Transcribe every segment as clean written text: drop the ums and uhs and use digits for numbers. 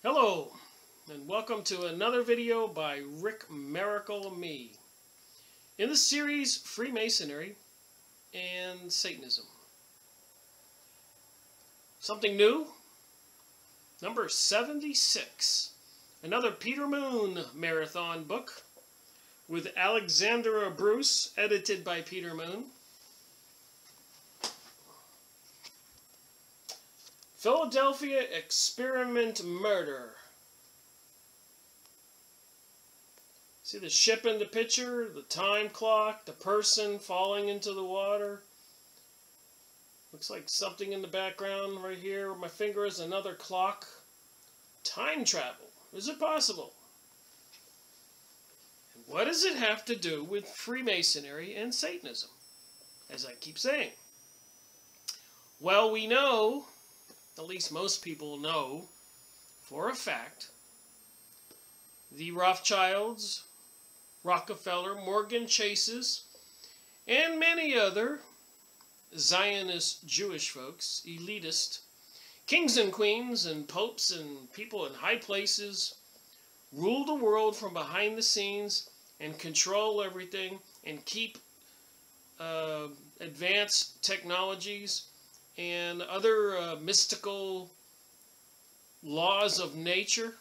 Hello, and welcome to another video by Rick Miracle Me in the series Freemasonry and Satanism. Something new? Number 76. Another Peter Moon marathon book with Alexandra Bruce, edited by Peter Moon. Philadelphia Experiment Murder. See the ship in the picture, the time clock, the person falling into the water. Looks like something in the background right here where my finger is, another clock. Time travel. Is it possible? And what does it have to do with Freemasonry and Satanism? As I keep saying. Well, we know, at least most people know for a fact, the Rothschilds, Rockefeller, Morgan Chases, and many other Zionist Jewish folks, elitist, kings and queens and popes and people in high places, rule the world from behind the scenes and control everything and keep advanced technologies and other mystical laws of nature,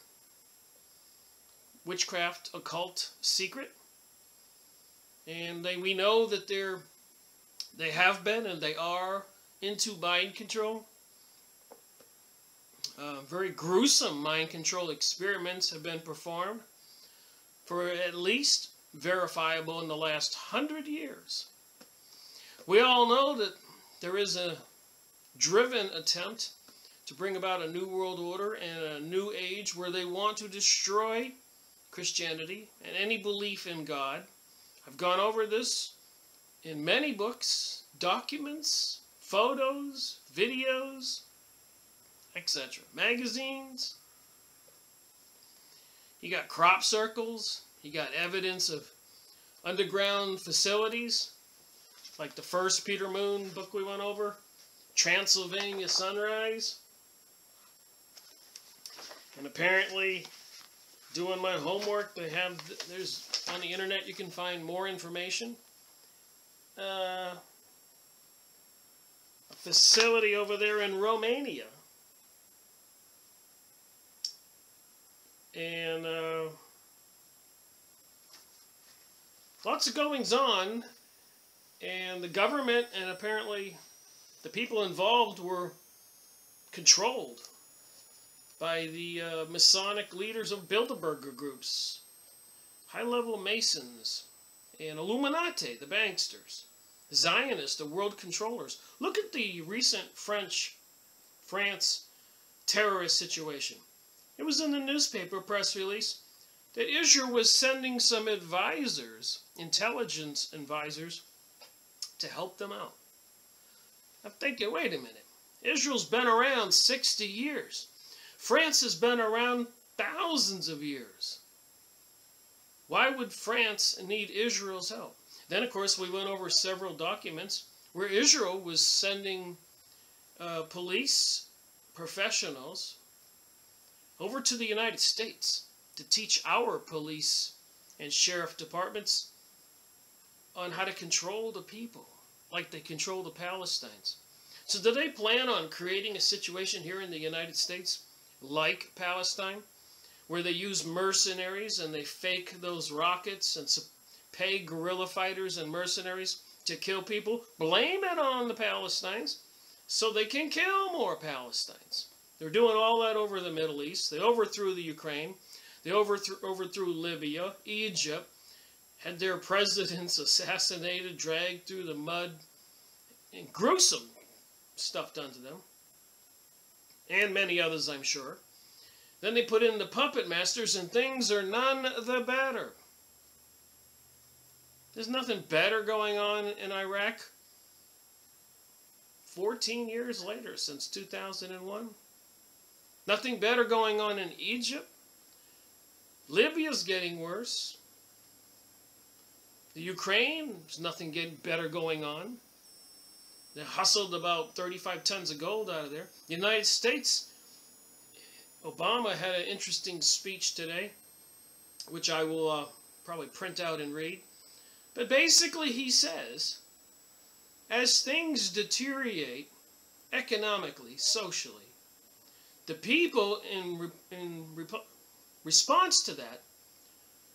witchcraft, occult, secret. And we know that they have been and they are into mind control. Very gruesome mind control experiments have been performed for at least verifiable in the last 100 years. We all know that there is a driven attempt to bring about a new world order and a new age where they want to destroy Christianity and any belief in God. I've gone over this in many books, documents, photos, videos, etc. Magazines. You got crop circles. You got evidence of underground facilities, like the first Peter Moon book we went over, Transylvania Sunrise. And apparently, doing my homework, there's on the internet you can find more information. A facility over there in Romania. And lots of goings on, and the government and apparently the people involved were controlled by the Masonic leaders of Bilderberger groups, high-level Masons, and Illuminati, the banksters, Zionists, the world controllers. Look at the recent France terrorist situation. It was in the newspaper press release that Israel was sending some advisors, intelligence advisors, to help them out. I'm thinking, wait a minute. Israel's been around 60 years. France has been around thousands of years. Why would France need Israel's help? Then, of course, we went over several documents where Israel was sending police professionals over to the United States to teach our police and sheriff departments on how to control the people, like they control the Palestinians. So do they plan on creating a situation here in the United States like Palestine, where they use mercenaries and they fake those rockets and pay guerrilla fighters and mercenaries to kill people? Blame it on the Palestinians so they can kill more Palestinians. They're doing all that over the Middle East. They overthrew the Ukraine. They overthrew Libya, Egypt, had their presidents assassinated, dragged through the mud, and gruesome stuff done to them. And many others, I'm sure. Then they put in the puppet masters, and things are none the better. There's nothing better going on in Iraq 14 years later, since 2001. Nothing better going on in Egypt. Libya's getting worse. The Ukraine, there's nothing better going on. They hustled about 35 tons of gold out of there. The United States Obama had an interesting speech today, which I will probably print out and read. But basically he says, as things deteriorate economically, socially, the people in response to that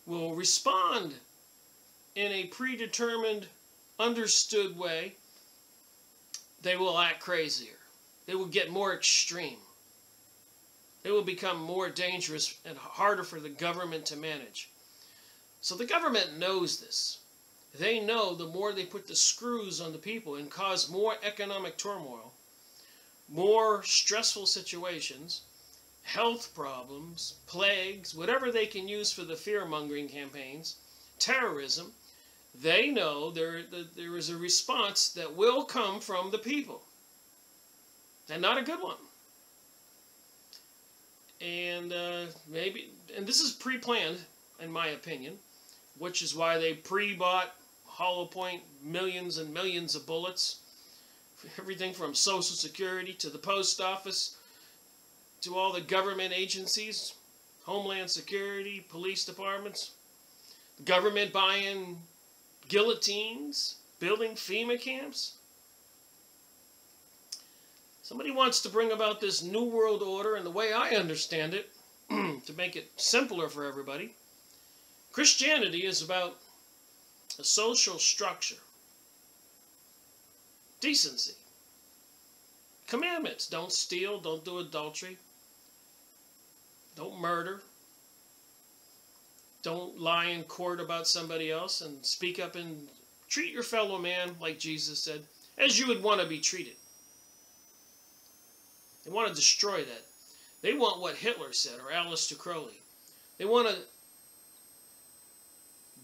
will respond in a predetermined, understood way. They will act crazier. They will get more extreme. They will become more dangerous and harder for the government to manage. So the government knows this. They know the more they put the screws on the people and cause more economic turmoil, more stressful situations, health problems, plagues, whatever they can use for the fear-mongering campaigns, terrorism, they know there is a response that will come from the people. And not a good one. And this is pre-planned, in my opinion, which is why they pre-bought hollow point millions and millions of bullets. Everything from Social Security to the post office to all the government agencies, Homeland Security, police departments, government buying guillotines, building FEMA camps. Somebody wants to bring about this New World Order, and the way I understand it, to make it simpler for everybody, Christianity is about a social structure, decency, commandments. Don't steal, don't do adultery, don't murder, don't lie in court about somebody else, and speak up and treat your fellow man, like Jesus said, as you would want to be treated. They want to destroy that. They want what Hitler said, or Aleister Crowley. They want to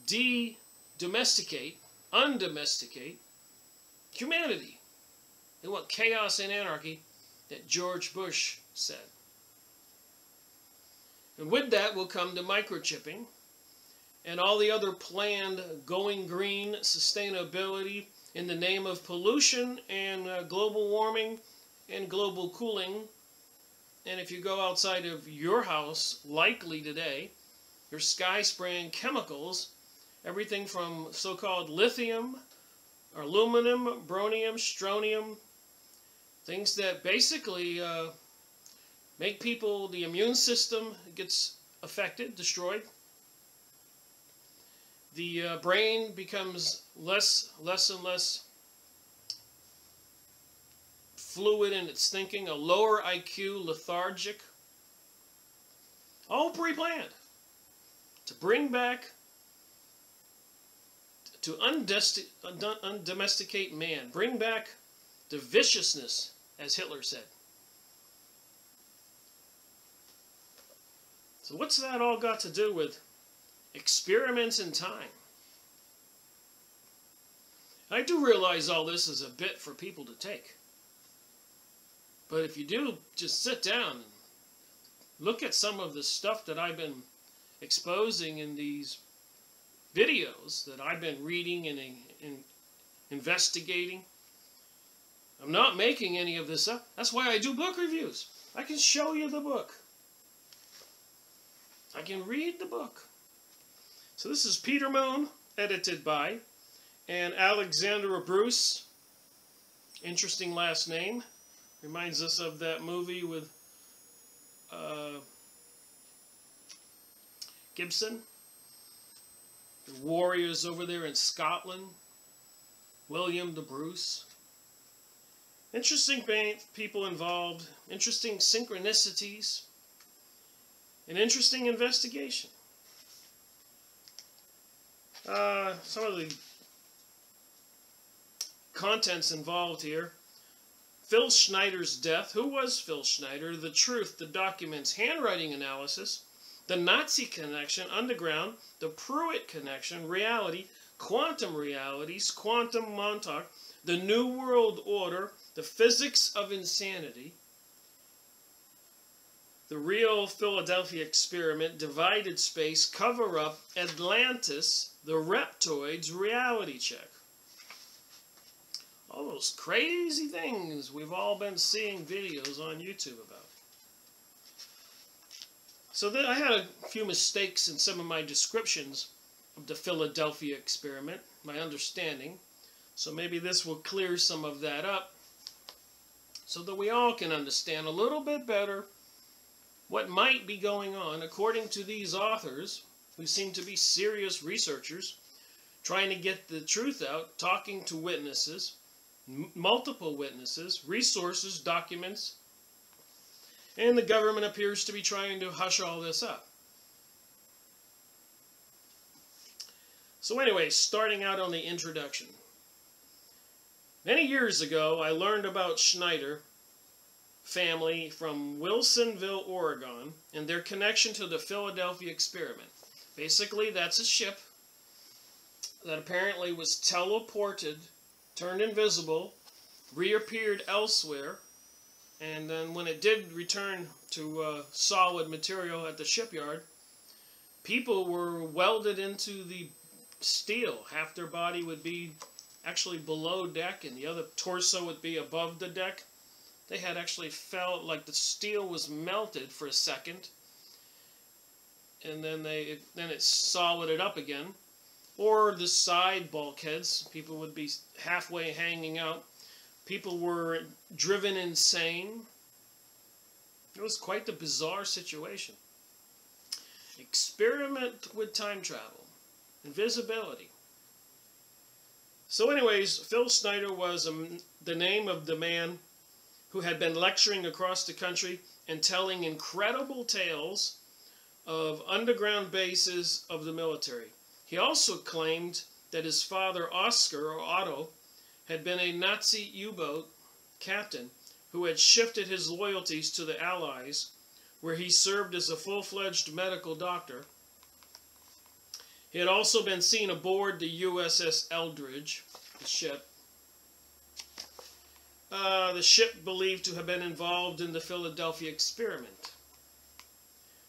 de-domesticate, undomesticate humanity. They want chaos and anarchy that George Bush said. And with that will come the microchipping and all the other planned going green sustainability in the name of pollution and global warming and global cooling. And if you go outside of your house, likely today, you're sky spraying chemicals, everything from so-called lithium, aluminum, broninium, strontium, things that basically make people, the immune system gets affected, destroyed. The brain becomes less and less fluid in its thinking, a lower IQ, lethargic. All pre-planned to bring back, to undomesticate man, bring back the viciousness, as Hitler said. So what's that all got to do with experiments in time? I do realize all this is a bit for people to take. But if you do, just sit down and look at some of the stuff that I've been exposing in these videos that I've been reading and investigating. I'm not making any of this up. That's why I do book reviews. I can show you the book. I can read the book. So this is Peter Moon, edited by, and Alexandra Bruce. Interesting last name. Reminds us of that movie with Gibson. The warriors over there in Scotland. William the Bruce. Interesting people involved. Interesting synchronicities. An interesting investigation. Some of the contents involved here. Phil Schneider's death. Who was Phil Schneider? The truth, the documents, handwriting analysis, the Nazi connection, underground, the Pruitt connection, reality, quantum realities, quantum Montauk, the New World Order, the physics of insanity, the real Philadelphia experiment, divided space, cover-up, Atlantis, the reptoids, reality check. All those crazy things we've all been seeing videos on YouTube about. So I had a few mistakes in some of my descriptions of the Philadelphia experiment, my understanding. So maybe this will clear some of that up so that we all can understand a little bit better what might be going on according to these authors who seem to be serious researchers trying to get the truth out, talking to witnesses, multiple witnesses, resources, documents, and the government appears to be trying to hush all this up. So anyway, starting out on the introduction. Many years ago, I learned about Schneider family from Wilsonville, Oregon, and their connection to the Philadelphia experiment. Basically, that's a ship that apparently was teleported, turned invisible, reappeared elsewhere, and then when it did return to solid material at the shipyard, people were welded into the steel. Half their body would be actually below deck and the other torso would be above the deck. They had actually felt like the steel was melted for a second, and then it solided up again. Or the side bulkheads, people would be halfway hanging out. People were driven insane. It was quite a bizarre situation. Experiment with time travel, invisibility. So anyways, Phil Schneider was the name of the man who had been lecturing across the country and telling incredible tales of underground bases of the military. He also claimed that his father, Oscar, or Otto, had been a Nazi U-boat captain who had shifted his loyalties to the Allies, where he served as a full-fledged medical doctor. He had also been seen aboard the USS Eldridge, the ship. The ship believed to have been involved in the Philadelphia experiment.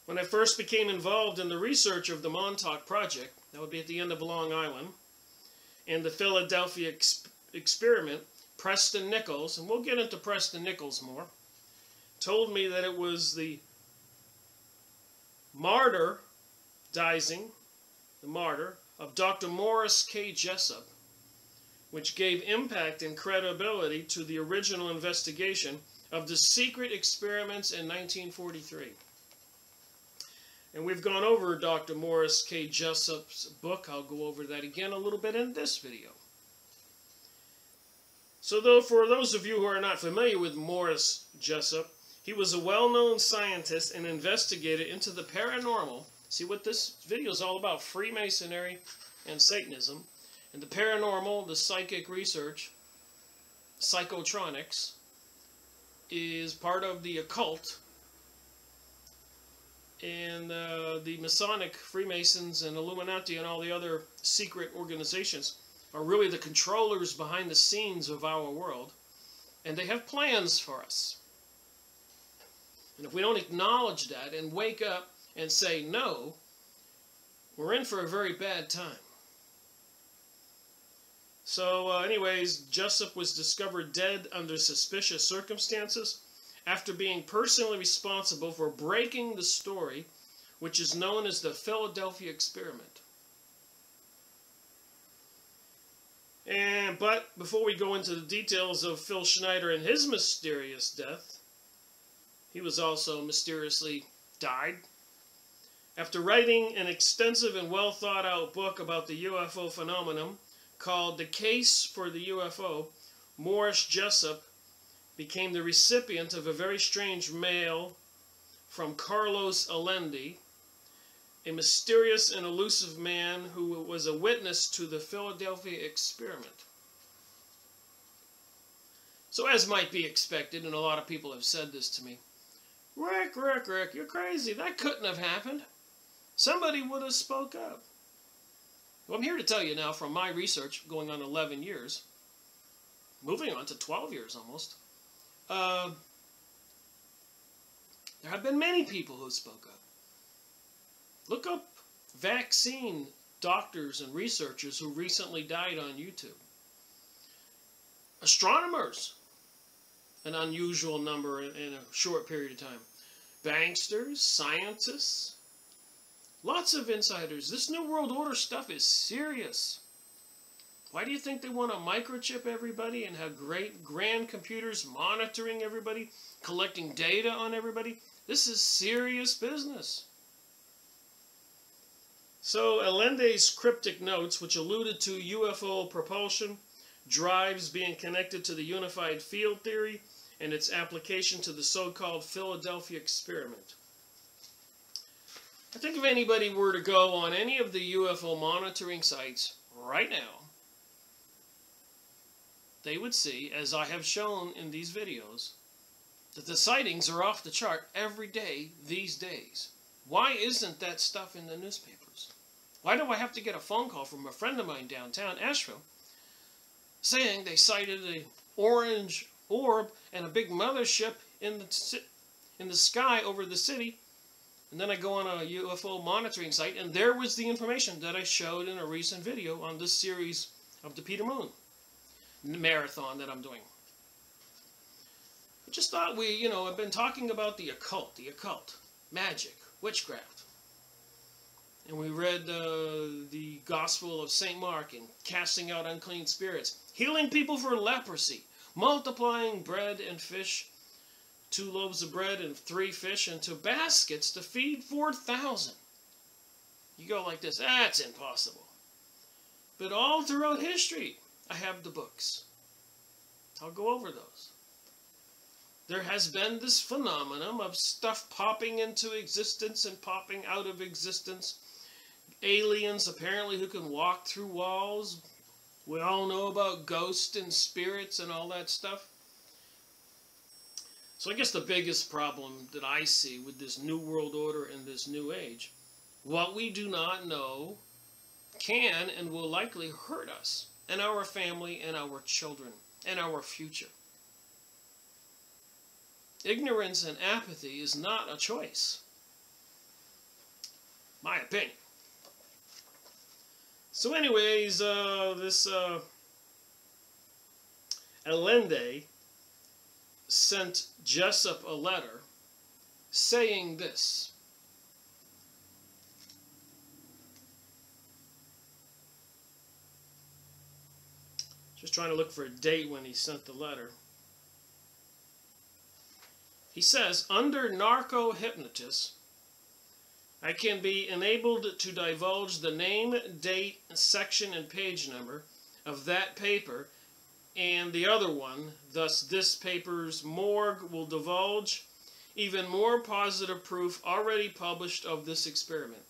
When I first became involved in the research of the Montauk Project, that would be at the end of Long Island, and the Philadelphia experiment, Preston Nichols, and we'll get into Preston Nichols more, told me that it was the martyr of Dr. Morris K. Jessup, which gave impact and credibility to the original investigation of the secret experiments in 1943. And we've gone over Dr. Morris K. Jessup's book. I'll go over that again a little bit in this video. So for those of you who are not familiar with Morris Jessup, he was a well-known scientist and investigator into the paranormal. See what this video is all about, Freemasonry and Satanism. And the paranormal, the psychic research, psychotronics, is part of the occult. And the Masonic, Freemasons, and Illuminati, and all the other secret organizations are really the controllers behind the scenes of our world. And they have plans for us. And if we don't acknowledge that and wake up and say no, we're in for a very bad time. So anyways, Jessup was discovered dead under suspicious circumstances after being personally responsible for breaking the story, which is known as the Philadelphia experiment. But before we go into the details of Phil Schneider and his mysterious death, he was also mysteriously died. After writing an extensive and well thought out book about the UFO phenomenon called The Case for the UFO, Morris Jessup became the recipient of a very strange mail from Carlos Allende, a mysterious and elusive man who was a witness to the Philadelphia experiment. So as might be expected, and a lot of people have said this to me, Rick, you're crazy. That couldn't have happened. Somebody would have spoke up. Well, I'm here to tell you now from my research going on 11 years, moving on to 12 years almost, there have been many people who spoke up. Look up vaccine doctors and researchers who recently died on YouTube. Astronomers, an unusual number in a short period of time. banksters, scientists, lots of insiders. This New World Order stuff is serious. Why do you think they want to microchip everybody and have great grand computers monitoring everybody, collecting data on everybody? This is serious business. So Allende's cryptic notes, which alluded to UFO propulsion, drives being connected to the unified field theory, and its application to the so-called Philadelphia experiment. I think if anybody were to go on any of the UFO monitoring sites right now, they would see, as I have shown in these videos, that the sightings are off the chart every day these days. Why isn't that stuff in the newspapers? Why do I have to get a phone call from a friend of mine downtown Asheville saying they sighted an orange orb and a big mothership in the sky over the city? And then I go on a UFO monitoring site, and there was the information that I showed in a recent video on this series of the Peter Moon marathon that I'm doing. I just thought I've been talking about the occult, magic, witchcraft. And we read the Gospel of St. Mark and casting out unclean spirits, healing people for leprosy, multiplying bread and fish, 2 loaves of bread and 3 fish into baskets to feed 4,000. You go like this, that's impossible. But all throughout history, I have the books. I'll go over those. There has been this phenomenon of stuff popping into existence and popping out of existence. Aliens, apparently, who can walk through walls. We all know about ghosts and spirits and all that stuff. So I guess the biggest problem that I see with this New World Order and this New Age, what we do not know can and will likely hurt us and our family and our children and our future. Ignorance and apathy is not a choice. My opinion. So anyways, this Allende sent Jessup a letter saying this. Just trying to look for a date when he sent the letter. He says, under narco-hypnosis, I can be enabled to divulge the name, date, section, and page number of that paper and the other one. Thus, this paper's morgue will divulge even more positive proof already published of this experiment.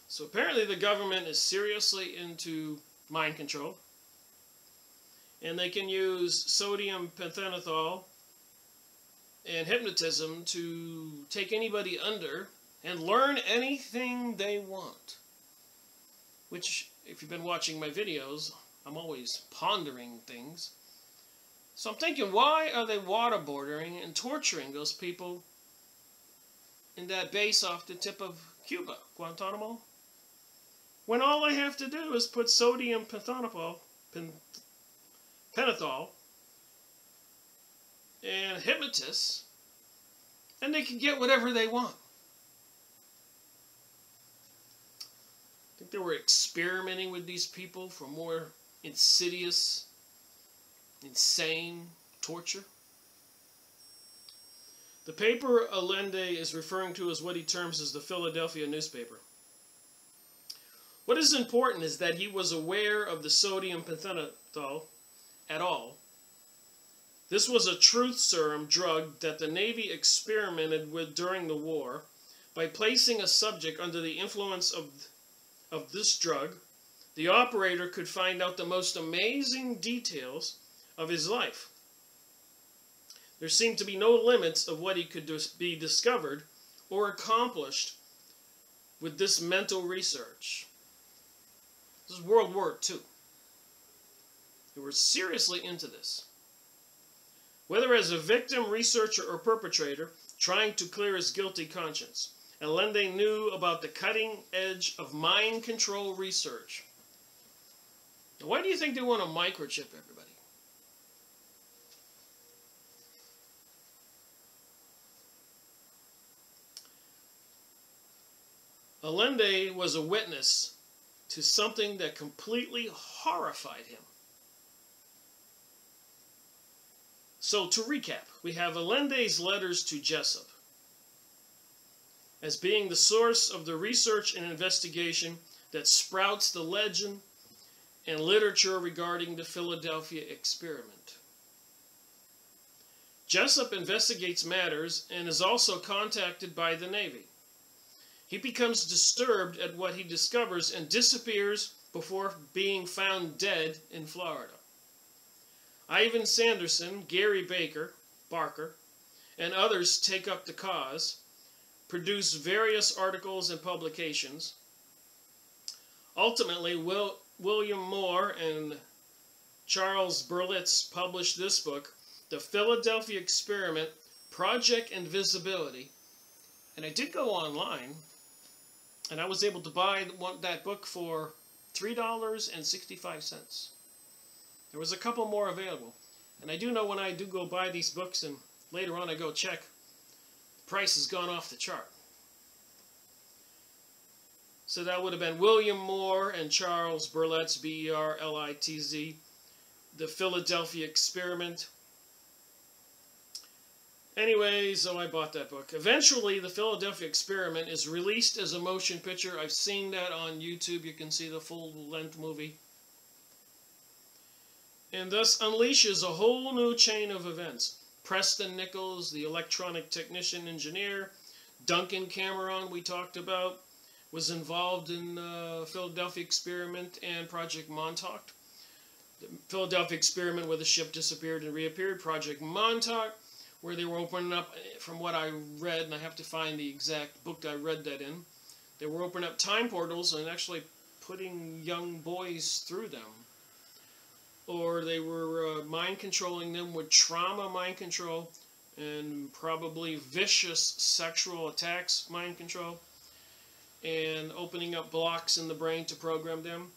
So apparently the government is seriously into mind control. And they can use sodium pentothal and hypnotism to take anybody under and learn anything they want. Which, if you've been watching my videos, I'm always pondering things. So I'm thinking, why are they waterboarding and torturing those people in that base off the tip of Cuba, Guantanamo? When all I have to do is put sodium pentothal and hypnotists, and they can get whatever they want. I think they were experimenting with these people for more insidious, insane torture. The paper Allende is referring to is what he terms as the Philadelphia newspaper. What is important is that he was aware of the sodium pentothal at all. This was a truth serum drug that the Navy experimented with during the war. By placing a subject under the influence of this drug, the operator could find out the most amazing details of his life. There seemed to be no limits of what he could be discovered or accomplished with this mental research. This is World War II. They were seriously into this. Whether as a victim, researcher, or perpetrator, trying to clear his guilty conscience, Allende knew about the cutting edge of mind control research. Now, why do you think they want to microchip everybody? Allende was a witness to something that completely horrified him. So to recap, we have Allende's letters to Jessup as being the source of the research and investigation that sprouts the legend and literature regarding the Philadelphia experiment. Jessup investigates matters and is also contacted by the Navy. He becomes disturbed at what he discovers and disappears before being found dead in Florida. Ivan Sanderson, Gary Barker, and others take up the cause, produce various articles and publications. Ultimately, William Moore and Charles Berlitz published this book, The Philadelphia Experiment, Project Invisibility. And I did go online, and I was able to buy that book for $3.65. There was a couple more available. And I do know when I do go buy these books, and later on I go check, the price has gone off the chart. So that would have been William Moore and Charles Berlitz, B-E-R-L-I-T-Z, The Philadelphia Experiment. Anyway, so I bought that book. Eventually, The Philadelphia Experiment is released as a motion picture. I've seen that on YouTube. You can see the full-length movie. And thus unleashes a whole new chain of events. Preston Nichols, the electronic technician engineer, Duncan Cameron, we talked about, was involved in the Philadelphia Experiment and Project Montauk. The Philadelphia Experiment, where the ship disappeared and reappeared. Project Montauk, where they were opening up, from what I read, and I have to find the exact book I read that in, they were opening up time portals and actually putting young boys through them. Or they were mind controlling them with trauma mind control and probably vicious sexual attacks mind control, and opening up blocks in the brain to program them,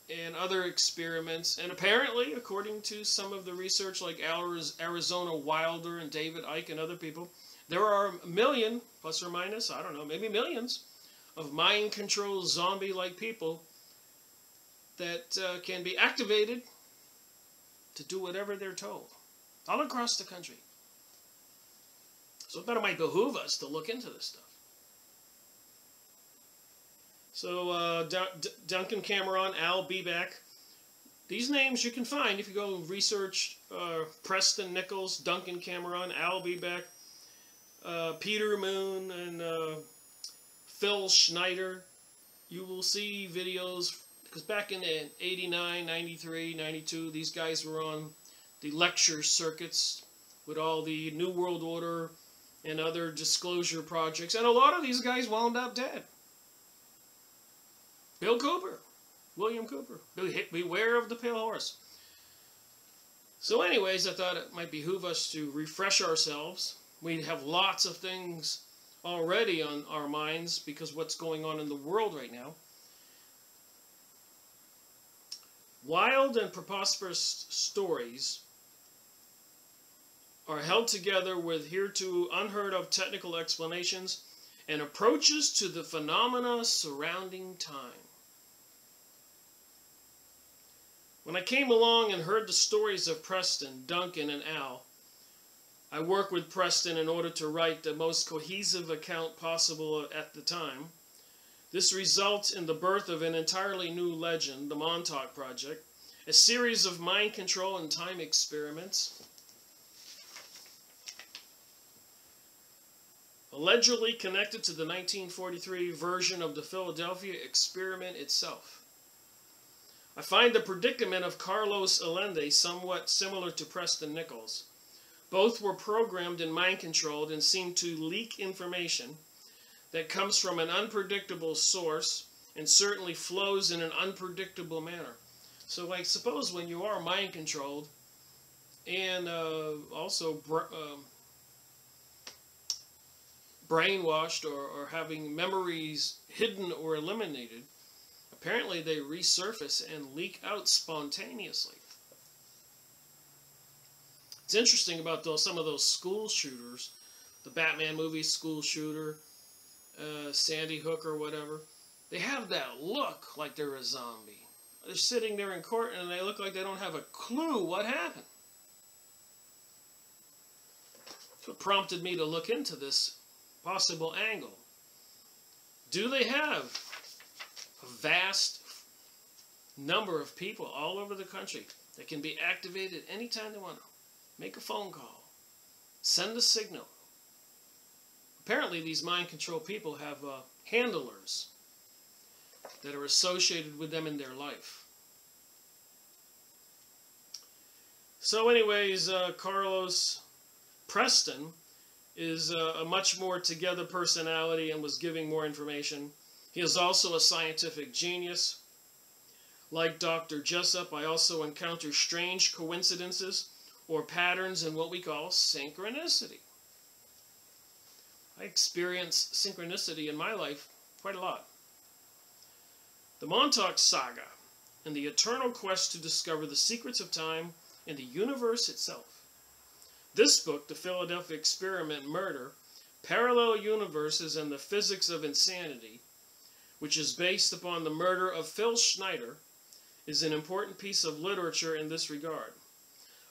and other experiments. And apparently, according to some of the research like Arizona Wilder and David Icke and other people, there are a million, plus or minus, I don't know, maybe millions, of mind-controlled zombie-like people that can be activated to do whatever they're told, all across the country. So it might behoove us to look into this stuff. So Duncan Cameron, Al Beback, these names you can find if you go research Preston Nichols, Duncan Cameron, Al Beback, Peter Moon, and Phil Schneider. You will see videos, because back in 89, 93, 92, these guys were on the lecture circuits with all the New World Order and other disclosure projects, and a lot of these guys wound up dead. Bill Cooper, William Cooper, beware of the pale horse. So anyways, I thought it might behoove us to refresh ourselves. We have lots of things already on our minds because what's going on in the world right now. Wild and preposterous stories are held together with hereto unheard of technical explanations and approaches to the phenomena surrounding time. When I came along and heard the stories of Preston, Duncan, and Al, I worked with Preston in order to write the most cohesive account possible at the time. This results in the birth of an entirely new legend, the Montauk Project, a series of mind control and time experiments, allegedly connected to the 1943 version of the Philadelphia experiment itself. I find the predicament of Carlos Allende somewhat similar to Preston Nichols. Both were programmed and mind-controlled and seem to leak information that comes from an unpredictable source and certainly flows in an unpredictable manner. So I suppose when you are mind-controlled and also brainwashed or having memories hidden or eliminated, apparently they resurface and leak out spontaneously. It's interesting about some of those school shooters, the Batman movie school shooter, Sandy Hook or whatever, they have that look like they're a zombie. They're sitting there in court and they look like they don't have a clue what happened. That's what prompted me to look into this possible angle. Do they have a vast number of people all over the country that can be activated anytime they want to? Make a phone call. Send a signal. Apparently these mind control people have handlers that are associated with them in their life. So anyways, Carlos Preston is a much more together personality and was giving more information. He is also a scientific genius. Like Dr. Jessup, I also encounter strange coincidences or patterns in what we call synchronicity. I experience synchronicity in my life quite a lot. The Montauk Saga and the eternal quest to discover the secrets of time and the universe itself. This book, The Philadelphia Experiment Murder, Parallel Universes and the Physics of Insanity, which is based upon the murder of Phil Schneider, is an important piece of literature in this regard.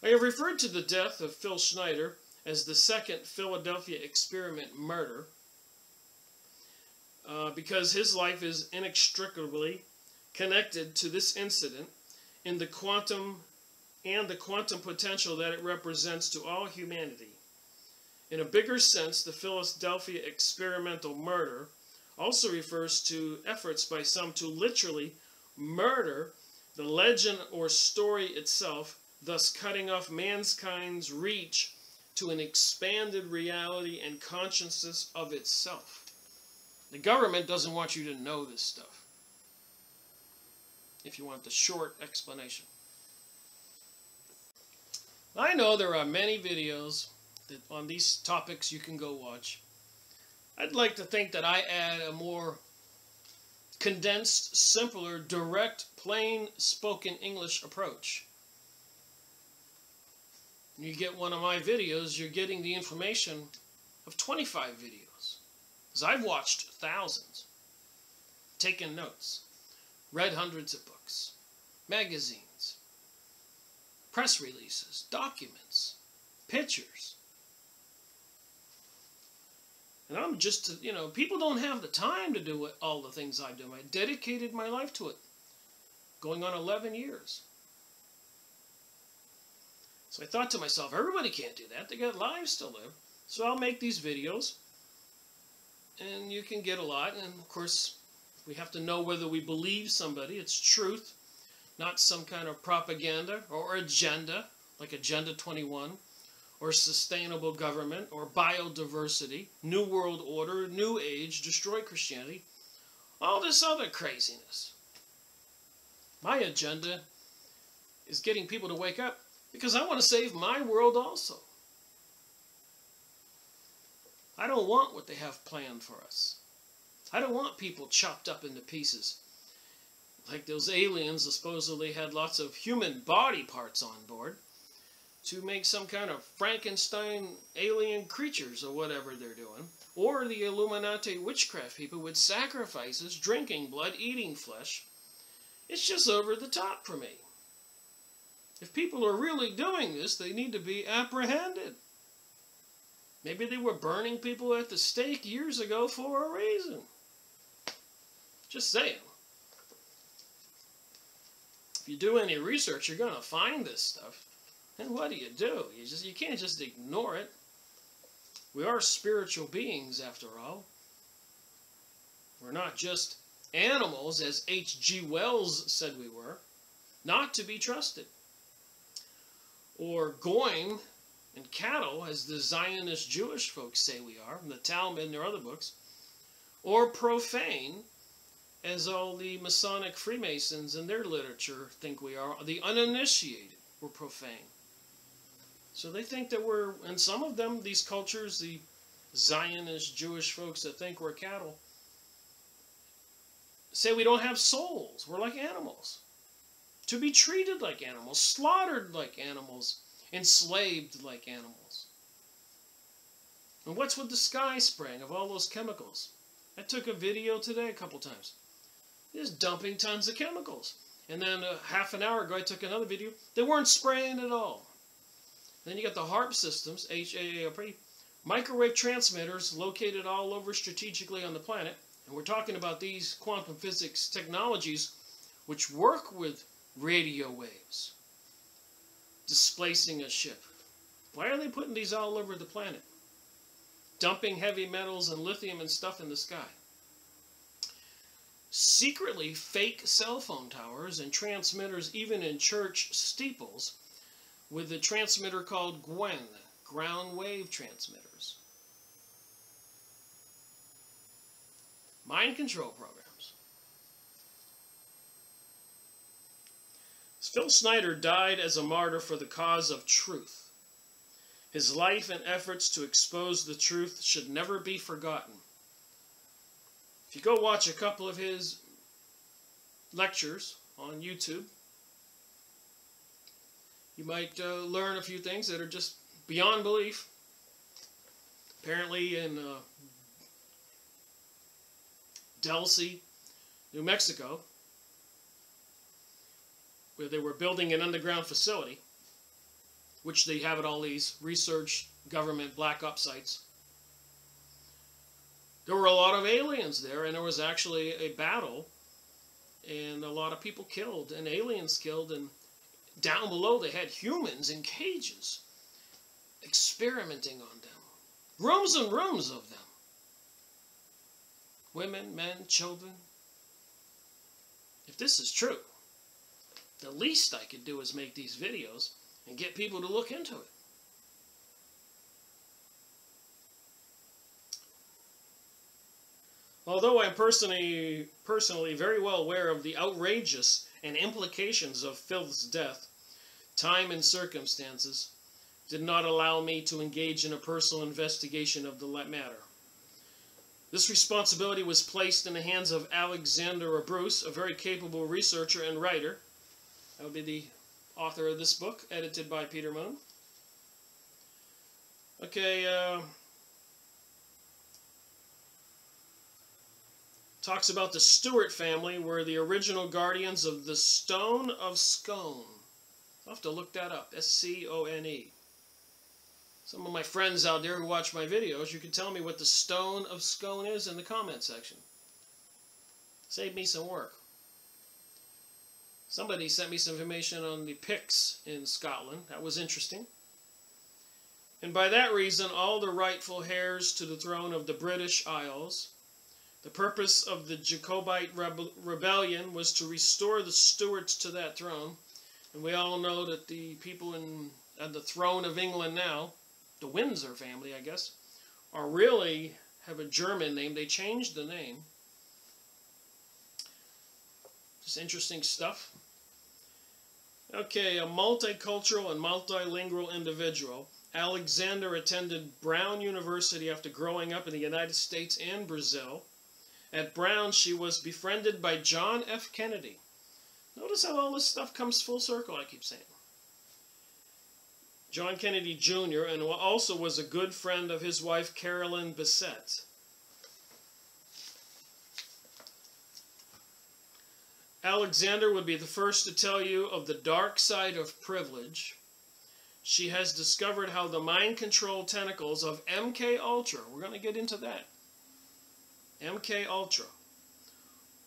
I have referred to the death of Phil Schneider as the second Philadelphia Experiment murder because his life is inextricably connected to this incident in the quantum potential that it represents to all humanity. In a bigger sense, the Philadelphia experimental murder also refers to efforts by some to literally murder the legend or story itself, thus cutting off mankind's reach to an expanded reality and consciousness of itself. The government doesn't want you to know this stuff, if you want the short explanation. I know there are many videos that on these topics you can go watch. I'd like to think that I add a more condensed, simpler, direct, plain spoken English approach. When you get one of my videos, you're getting the information of 25 videos. Because I've watched thousands, taken notes, read hundreds of books, magazines, press releases, documents, pictures. And I'm just, people don't have the time to do all the things I do. I dedicated my life to it, going on 11 years. So I thought to myself, everybody can't do that. They got lives to live. So I'll make these videos, and you can get a lot. And of course, we have to know whether we believe somebody. It's truth, not some kind of propaganda or agenda, like Agenda 21, or sustainable government, or biodiversity, New World Order, New Age, destroy Christianity, all this other craziness. My agenda is getting people to wake up because I want to save my world also. I don't want what they have planned for us. I don't want people chopped up into pieces. Like those aliens supposedly had lots of human body parts on board to make some kind of Frankenstein alien creatures or whatever they're doing. Or the Illuminati witchcraft people with sacrifices, drinking blood, eating flesh. It's just over the top for me. If people are really doing this, they need to be apprehended. Maybe they were burning people at the stake years ago for a reason. Just saying. If you do any research, you're going to find this stuff. And what do? You can't just ignore it. We are spiritual beings, after all. We're not just animals, as H.G. Wells said we were, not to be trusted. Or goyim and cattle, as the Zionist Jewish folks say we are, in the Talmud and their other books. Or profane, as all the Masonic Freemasons in their literature think we are. The uninitiated were profane. So they think that we're, and some of them, these cultures, the Zionist Jewish folks that think we're cattle, say we don't have souls. We're like animals. To be treated like animals, slaughtered like animals, enslaved like animals. And what's with the sky spraying of all those chemicals? I took a video today a couple times. Just dumping tons of chemicals. And then half an hour ago I took another video. They weren't spraying at all. Then you got the HAARP systems, HAARP, microwave transmitters located all over strategically on the planet. And we're talking about these quantum physics technologies which work with radio waves, displacing a ship. Why are they putting these all over the planet? Dumping heavy metals and lithium and stuff in the sky. Secretly, fake cell phone towers and transmitters even in church steeples with a transmitter called GWEN, ground wave transmitters. Mind control programs. Phil Snyder died as a martyr for the cause of truth. His life and efforts to expose the truth should never be forgotten. If you go watch a couple of his lectures on YouTube, you might learn a few things that are just beyond belief. Apparently in Dulce, New Mexico, where they were building an underground facility, which they have at all these research government black ops sites. There were a lot of aliens there, and there was actually a battle, and a lot of people killed, and aliens killed, and down below they had humans in cages, experimenting on them. Rooms and rooms of them. Women, men, children. If this is true, the least I could do is make these videos and get people to look into it. Although I'm personally very well aware of the outrageous and implications of Phil's death, time and circumstances did not allow me to engage in a personal investigation of the matter. This responsibility was placed in the hands of Alexandra Bruce, a very capable researcher and writer. That would be the author of this book, edited by Peter Moon. Okay, talks about the Stewart family were the original guardians of the Stone of Scone. I'll have to look that up, S-C-O-N-E. Some of my friends out there who watch my videos, you can tell me what the Stone of Scone is in the comment section. Save me some work. Somebody sent me some information on the Picts in Scotland. That was interesting. And by that reason, all the rightful heirs to the throne of the British Isles. The purpose of the Jacobite rebellion was to restore the Stuarts to that throne. And we all know that the people at the throne of England now, the Windsor family, I guess, are really have a German name. They changed the name. Just interesting stuff. Okay, a multicultural and multilingual individual. Alexander attended Brown University after growing up in the United States and Brazil. At Brown, she was befriended by John F. Kennedy. Notice how all this stuff comes full circle, I keep saying. John Kennedy Jr., and also was a good friend of his wife, Carolyn Bessette. Alexander would be the first to tell you of the dark side of privilege. She has discovered how the mind control tentacles of MK Ultra, we're going to get into that, MK Ultra,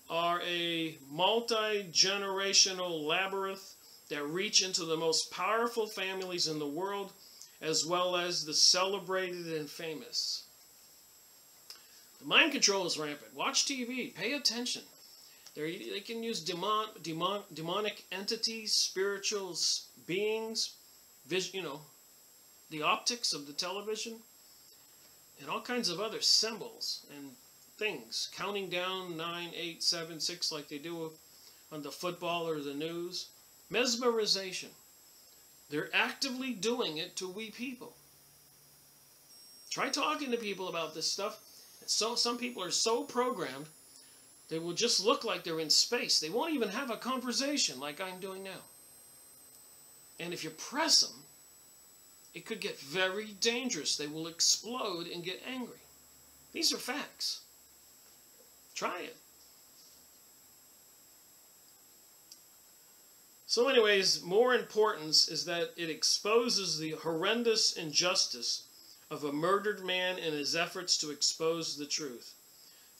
are a multi-generational labyrinth that reach into the most powerful families in the world, as well as the celebrated and famous. The mind control is rampant. Watch TV. Pay attention. They can use demonic entities, spiritual beings, the optics of the television, and all kinds of other symbols and things. Counting down 9, 8, 7, 6 like they do on the football or the news. Mesmerization. They're actively doing it to we people. Try talking to people about this stuff. So some people are so programmed, they will just look like they're in space. They won't even have a conversation like I'm doing now. And if you press them, it could get very dangerous. They will explode and get angry. These are facts. Try it. So anyways, more importance is that it exposes the horrendous injustice of a murdered man in his efforts to expose the truth.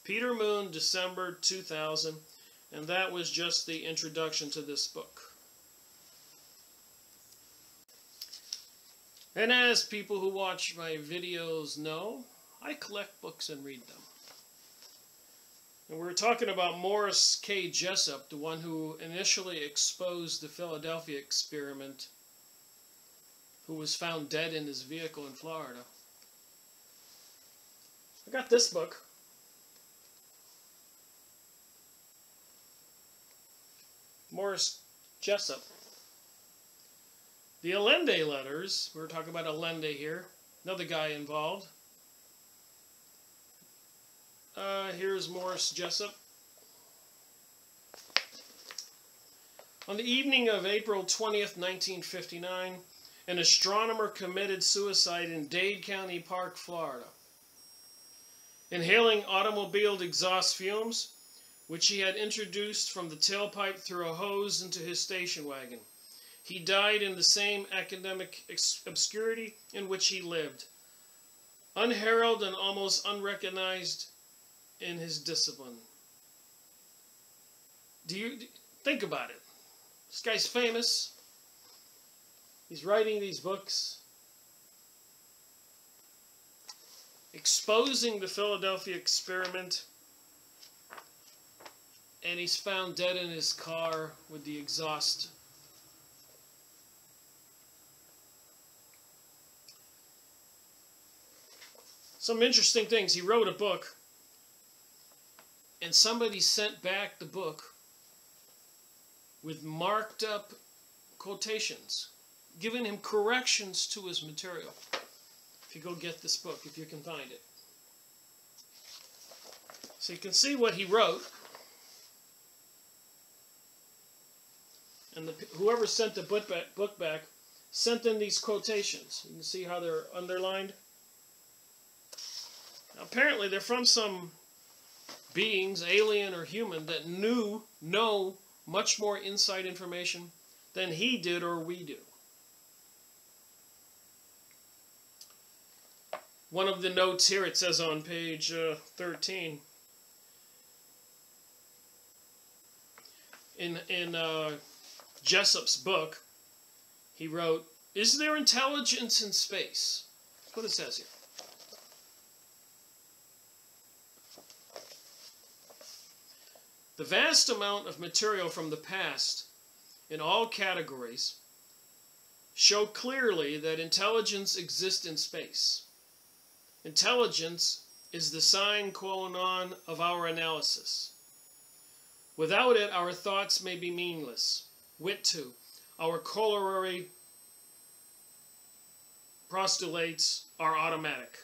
Peter Moon, December 2000, and that was just the introduction to this book. And as people who watch my videos know, I collect books and read them. And we're talking about Morris K. Jessup, the one who initially exposed the Philadelphia experiment, who was found dead in his vehicle in Florida. I got this book. Morris Jessup. The Allende letters, we're talking about Allende here, another guy involved. Here's Morris Jessup. On the evening of April 20th, 1959, an astronomer committed suicide in Dade County Park, Florida. Inhaling automobile exhaust fumes, which he had introduced from the tailpipe through a hose into his station wagon, he died in the same academic obscurity in which he lived, unheralded and almost unrecognized in his discipline. Do you think about it? This guy's famous. He's writing these books, exposing the Philadelphia experiment, and he's found dead in his car with the exhaust. Some interesting things. He wrote a book, and somebody sent back the book with marked up quotations, giving him corrections to his material. If you go get this book, if you can find it. So you can see what he wrote. And whoever sent the book back sent in these quotations. You can see how they're underlined. Now, apparently they're from some beings, alien or human, that know much more inside information than he did or we do. One of the notes here, it says on page 13, in Jessup's book, he wrote, "Is there intelligence in space?" That's what it says here. The vast amount of material from the past in all categories show clearly that intelligence exists in space. Intelligence is the sine qua non of our analysis. Without it, our thoughts may be meaningless. Wit too. Our corollary postulates are automatic.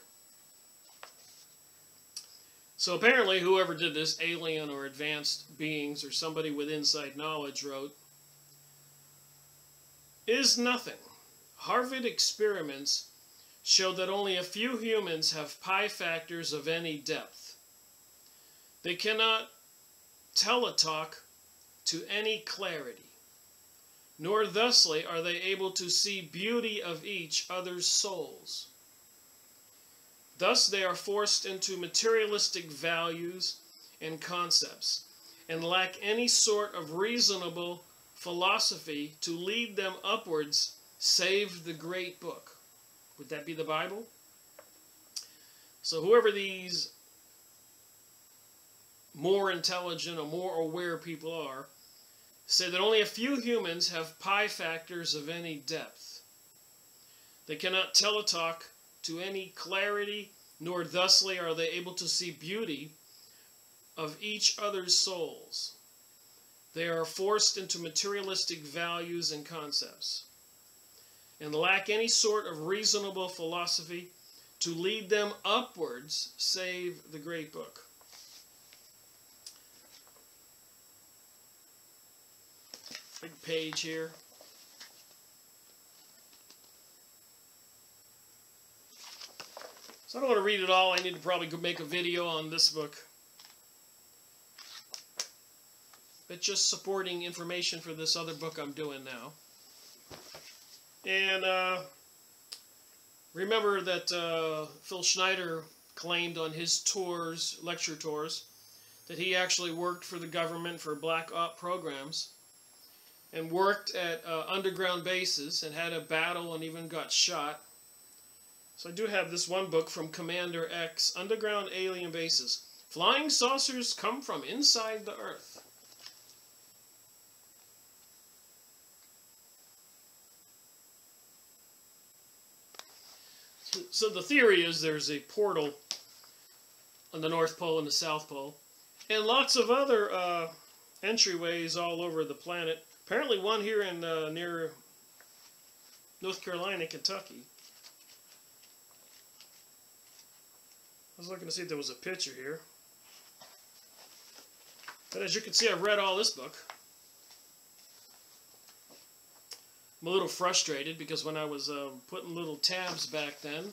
So apparently whoever did this, alien or advanced beings or somebody with inside knowledge, wrote, "Is nothing. Harvard experiments show that only a few humans have pi factors of any depth. They cannot teletalk to any clarity, nor thusly are they able to see beauty of each other's souls. Thus they are forced into materialistic values and concepts, and lack any sort of reasonable philosophy to lead them upwards, save the great book." Would that be the Bible? So whoever these more intelligent or more aware people are, say that only a few humans have pi factors of any depth. They cannot teletalk to any clarity, nor thusly are they able to see beauty of each other's souls. They are forced into materialistic values and concepts, and lack any sort of reasonable philosophy to lead them upwards, save the great book. Big page here. So I don't want to read it all. I need to probably go make a video on this book. but just supporting information for this other book I'm doing now. And remember that Phil Schneider claimed on his tours, lecture tours, that he actually worked for the government for black op programs and worked at underground bases and had a battle and even got shot. So I do have this one book from Commander X, Underground Alien Bases. Flying saucers come from inside the Earth. So the theory is there's a portal on the North Pole and the South Pole, and lots of other entryways all over the planet. Apparently one here in near North Carolina, Kentucky. I was looking to see if there was a picture here. But as you can see, I've read all this book. I'm a little frustrated because when I was putting little tabs back then,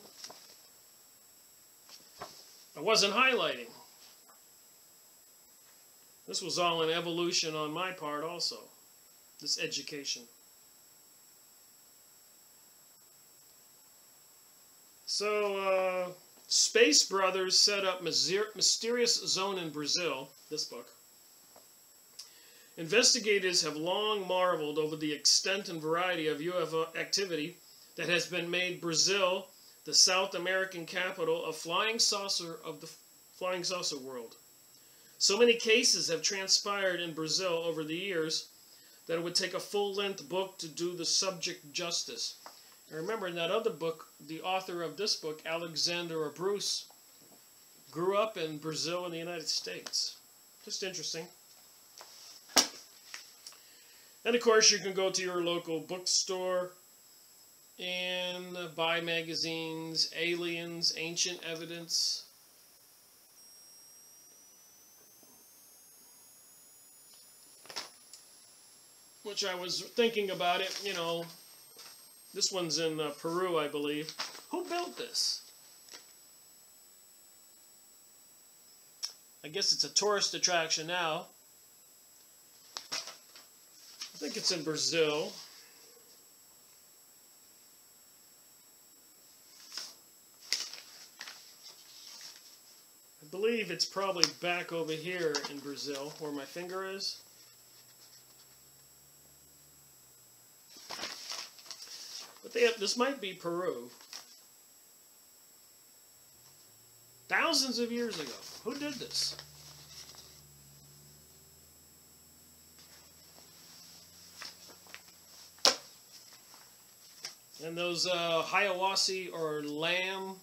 I wasn't highlighting. This was all an evolution on my part also, this education. So, Space Brothers set up Mysterious Zone in Brazil, this book. Investigators have long marveled over the extent and variety of UFO activity that has been made Brazil the South American capital of the flying saucer world. So many cases have transpired in Brazil over the years that it would take a full-length book to do the subject justice. And remember, in that other book, the author of this book, Alexandra Bruce, grew up in Brazil in the United States. Just interesting. And of course, you can go to your local bookstore and buy magazines, Aliens, Ancient Evidence. Which I was thinking about it, you know, this one's in Peru, I believe. Who built this? I guess it's a tourist attraction now. I think it's in Brazil. I believe it's probably back over here in Brazil, where my finger is. But this might be Peru. Thousands of years ago. Who did this? And those Hiawassee or lamb,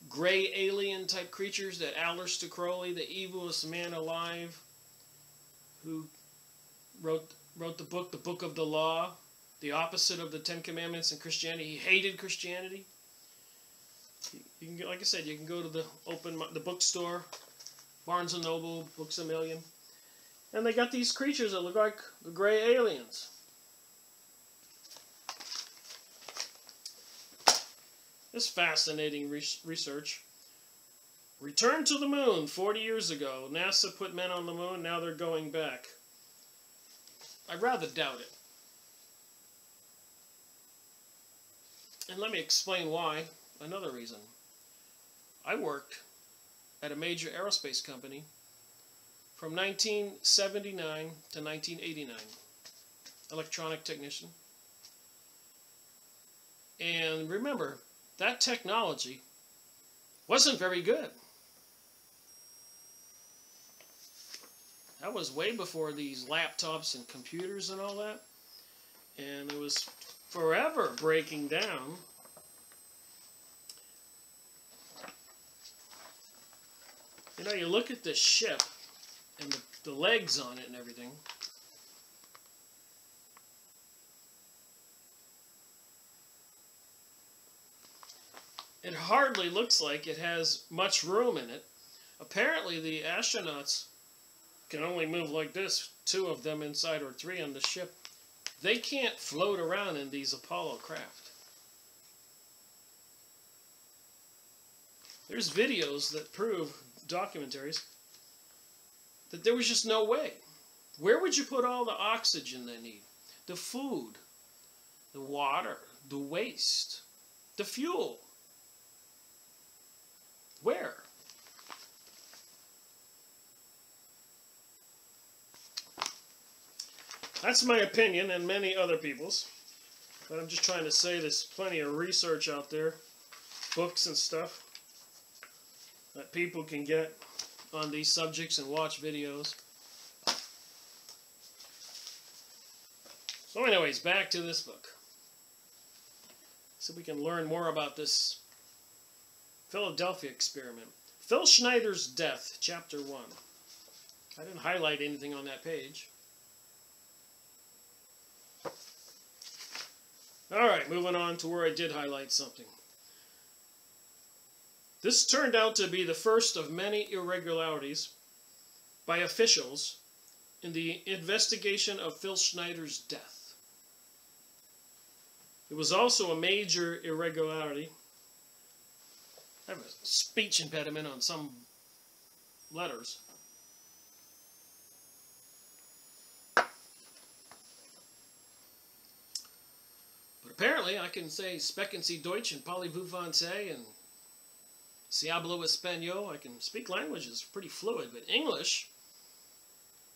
gray alien type creatures that Aleister Crowley, the evilest man alive, who wrote the Book of the Law, the opposite of the Ten Commandments in Christianity. He hated Christianity. You can, like I said, you can go to the bookstore, Barnes and Noble, Books A Million, and they got these creatures that look like the gray aliens. This fascinating research. Return to the moon 40 years ago. NASA put men on the moon, now they're going back. I rather doubt it. And let me explain why. Another reason. I worked at a major aerospace company from 1979 to 1989. Electronic technician. And remember, that technology wasn't very good. That was way before these laptops and computers and all that. And it was forever breaking down. You know, you look at this ship and the legs on it and everything. It hardly looks like it has much room in it. Apparently the astronauts can only move like this, 2 of them inside or 3 on the ship. They can't float around in these Apollo craft. There's videos that prove, documentaries, that there was just no way Where would you put all the oxygen they need? The food, the water, the waste, the fuel. Where? That's my opinion and many other people's. But I'm just trying to say there's plenty of research out there, books and stuff, that people can get on these subjects and watch videos. So anyways, back to this book. So we can learn more about this Philadelphia experiment. Phil Schneider's death, chapter 1. I didn't highlight anything on that page. Alright, moving on to where I did highlight something. This turned out to be the first of many irregularities by officials in the investigation of Phil Schneider's death. It was also a major irregularity. I have a speech impediment on some letters. But apparently I can say Sprechen Sie Deutsch and Parlez-vous Français and Si hablo Español. I can speak languages pretty fluid, but English,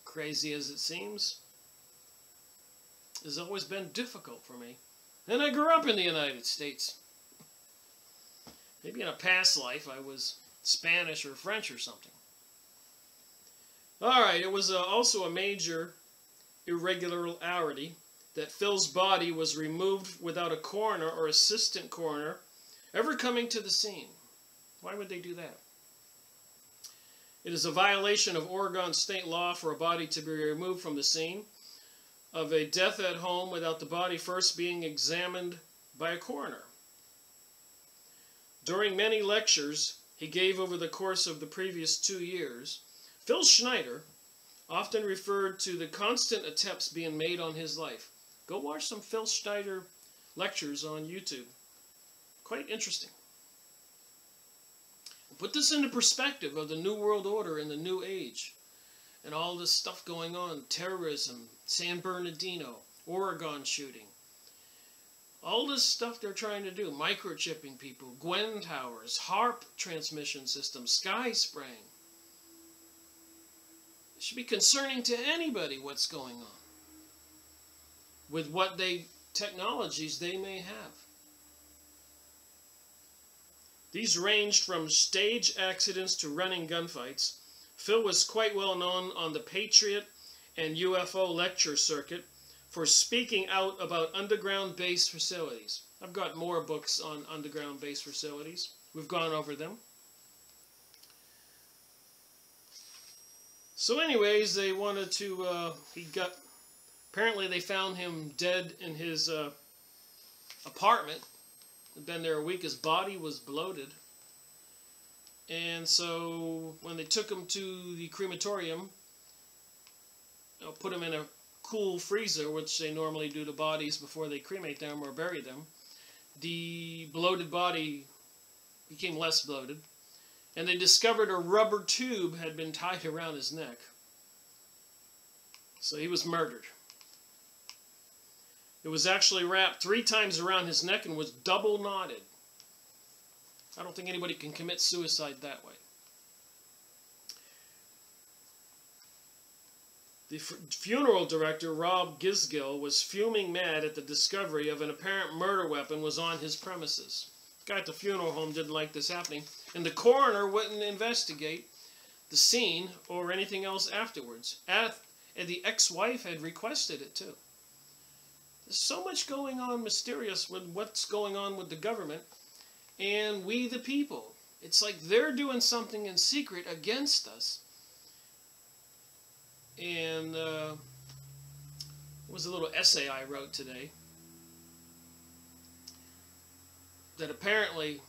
crazy as it seems, has always been difficult for me. And I grew up in the United States. Maybe in a past life I was Spanish or French or something. Alright, it was also a major irregularity that Phil's body was removed without a coroner or assistant coroner ever coming to the scene. Why would they do that? It is a violation of Oregon state law for a body to be removed from the scene of a death at home without the body first being examined by a coroner. During many lectures he gave over the course of the previous 2 years, Phil Schneider often referred to the constant attempts being made on his life. Go watch some Phil Schneider lectures on YouTube. Quite interesting. Put this into perspective of the New World Order and the New Age and all this stuff going on, terrorism, San Bernardino, Oregon shooting. All this stuff they're trying to do, microchipping people, Gwen towers, HARP transmission systems, sky spraying. It should be concerning to anybody what's going on with what technologies they may have. These ranged from stage accidents to running gunfights. Phil was quite well known on the Patriot and UFO lecture circuit for speaking out about underground base facilities. I've got more books on underground base facilities. We've gone over them. So anyways, they wanted to, apparently they found him dead in his apartment. He'd been there a week. His body was bloated. And so when they took him to the crematorium, put him in a cool freezer, which they normally do to bodies before they cremate them or bury them, the bloated body became less bloated. And they discovered a rubber tube had been tied around his neck. So he was murdered. It was actually wrapped 3 times around his neck and was double knotted. I don't think anybody can commit suicide that way. The funeral director, Rob Gisgill, was fuming mad at the discovery of an apparent murder weapon was on his premises. The guy at the funeral home didn't like this happening, and the coroner wouldn't investigate the scene or anything else afterwards. And the ex-wife had requested it too. There's so much going on mysterious with what's going on with the government and we the people. It's like they're doing something in secret against us. And it was a little essay I wrote today that apparently,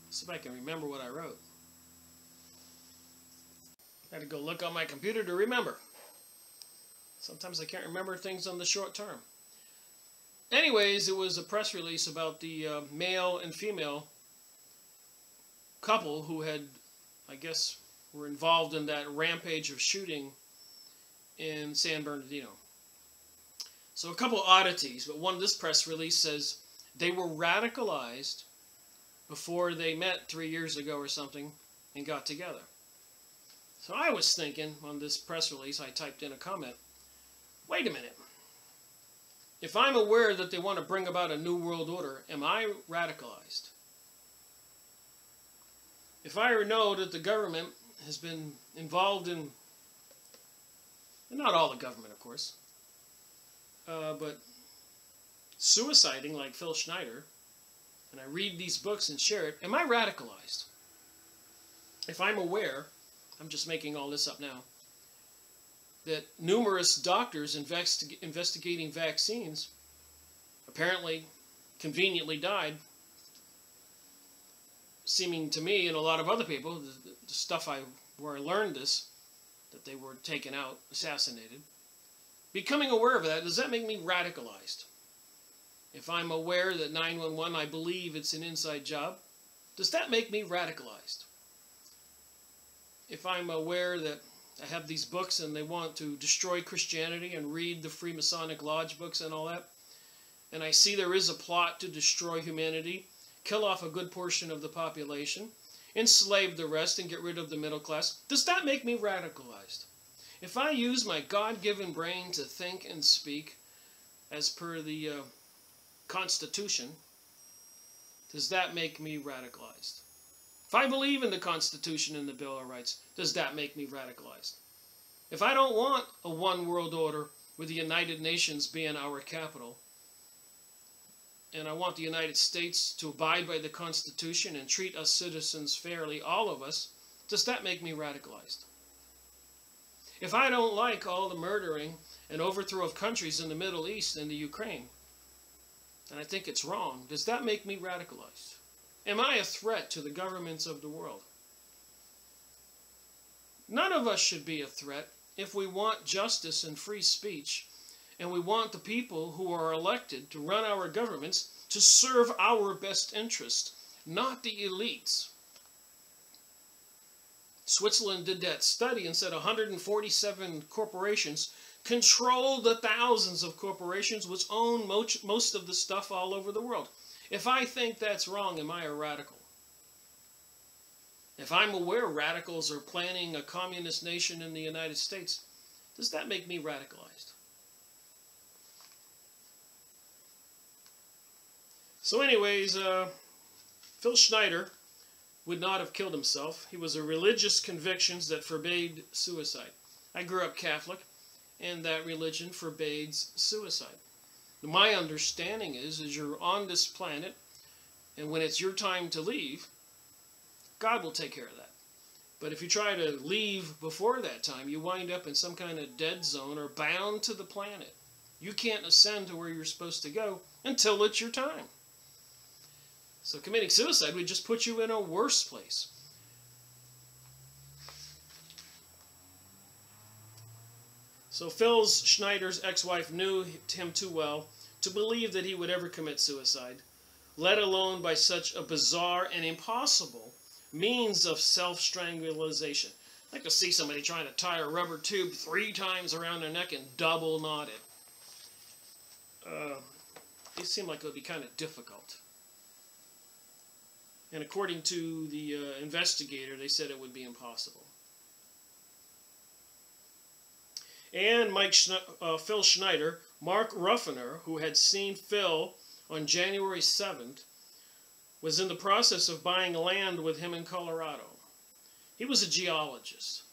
let's see if I can remember what I wrote. I had to go look on my computer to remember. Sometimes I can't remember things on the short term. Anyways, it was a press release about the male and female couple who had, I guess, were involved in that rampage of shooting in San Bernardino. So a couple oddities, but one, this press release says they were radicalized before they met 3 years ago or something and got together. So I was thinking on this press release, I typed in a comment, wait a minute. If I'm aware that they want to bring about a new world order, am I radicalized? If I know that the government has been involved in, and not all the government, of course, but suiciding like Phil Schneider, and I read these books and share it, am I radicalized? If I'm aware, I'm just making all this up now, that numerous doctors investigating vaccines apparently conveniently died, seeming to me and a lot of other people, the stuff where I learned this, that they were taken out, assassinated. Becoming aware of that, does that make me radicalized? If I'm aware that 911, I believe it's an inside job, does that make me radicalized? If I'm aware that I have these books and they want to destroy Christianity and read the Freemasonic Lodge books and all that, and I see there is a plot to destroy humanity, kill off a good portion of the population, enslave the rest, and get rid of the middle class, does that make me radicalized? If I use my God-given brain to think and speak as per the Constitution, does that make me radicalized? If I believe in the Constitution and the Bill of Rights, does that make me radicalized? If I don't want a one world order with the United Nations being our capital, and I want the United States to abide by the Constitution and treat us citizens fairly, all of us, does that make me radicalized? If I don't like all the murdering and overthrow of countries in the Middle East and the Ukraine, and I think it's wrong, does that make me radicalized? Am I a threat to the governments of the world? None of us should be a threat if we want justice and free speech, and we want the people who are elected to run our governments to serve our best interest, not the elites. Switzerland did that study and said 147 corporations control the thousands of corporations which own most of the stuff all over the world. If I think that's wrong, am I a radical? If I'm aware radicals are planning a communist nation in the United States, does that make me radicalized? So anyways, Phil Schneider would not have killed himself. He was a religious convictions that forbade suicide. I grew up Catholic, and that religion forbids suicide. My understanding is you're on this planet, and when it's your time to leave, God will take care of that. But if you try to leave before that time, you wind up in some kind of dead zone or bound to the planet. You can't ascend to where you're supposed to go until it's your time. So committing suicide would just put you in a worse place. So Phil Schneider's ex-wife knew him too well to believe that he would ever commit suicide, let alone by such a bizarre and impossible means of self-strangulation. I'd like to see somebody trying to tie a rubber tube 3 times around their neck and double knot it. It seemed like it would be kind of difficult. And according to the investigator, they said it would be impossible. And Phil Schneider, Mark Ruffiner, who had seen Phil on January 7th, was in the process of buying land with him in Colorado. He was a geologist.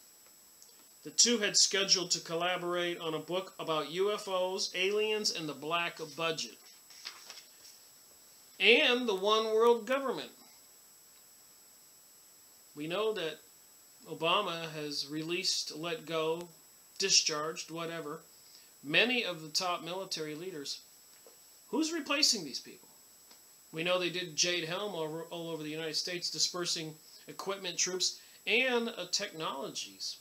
The two had scheduled to collaborate on a book about UFOs, aliens, and the black budget, and the one world government. We know that Obama has released, let go, discharged, whatever, many of the top military leaders. Who's replacing these people? We know they did Jade Helm all over the United States, dispersing equipment, troops, and technologies.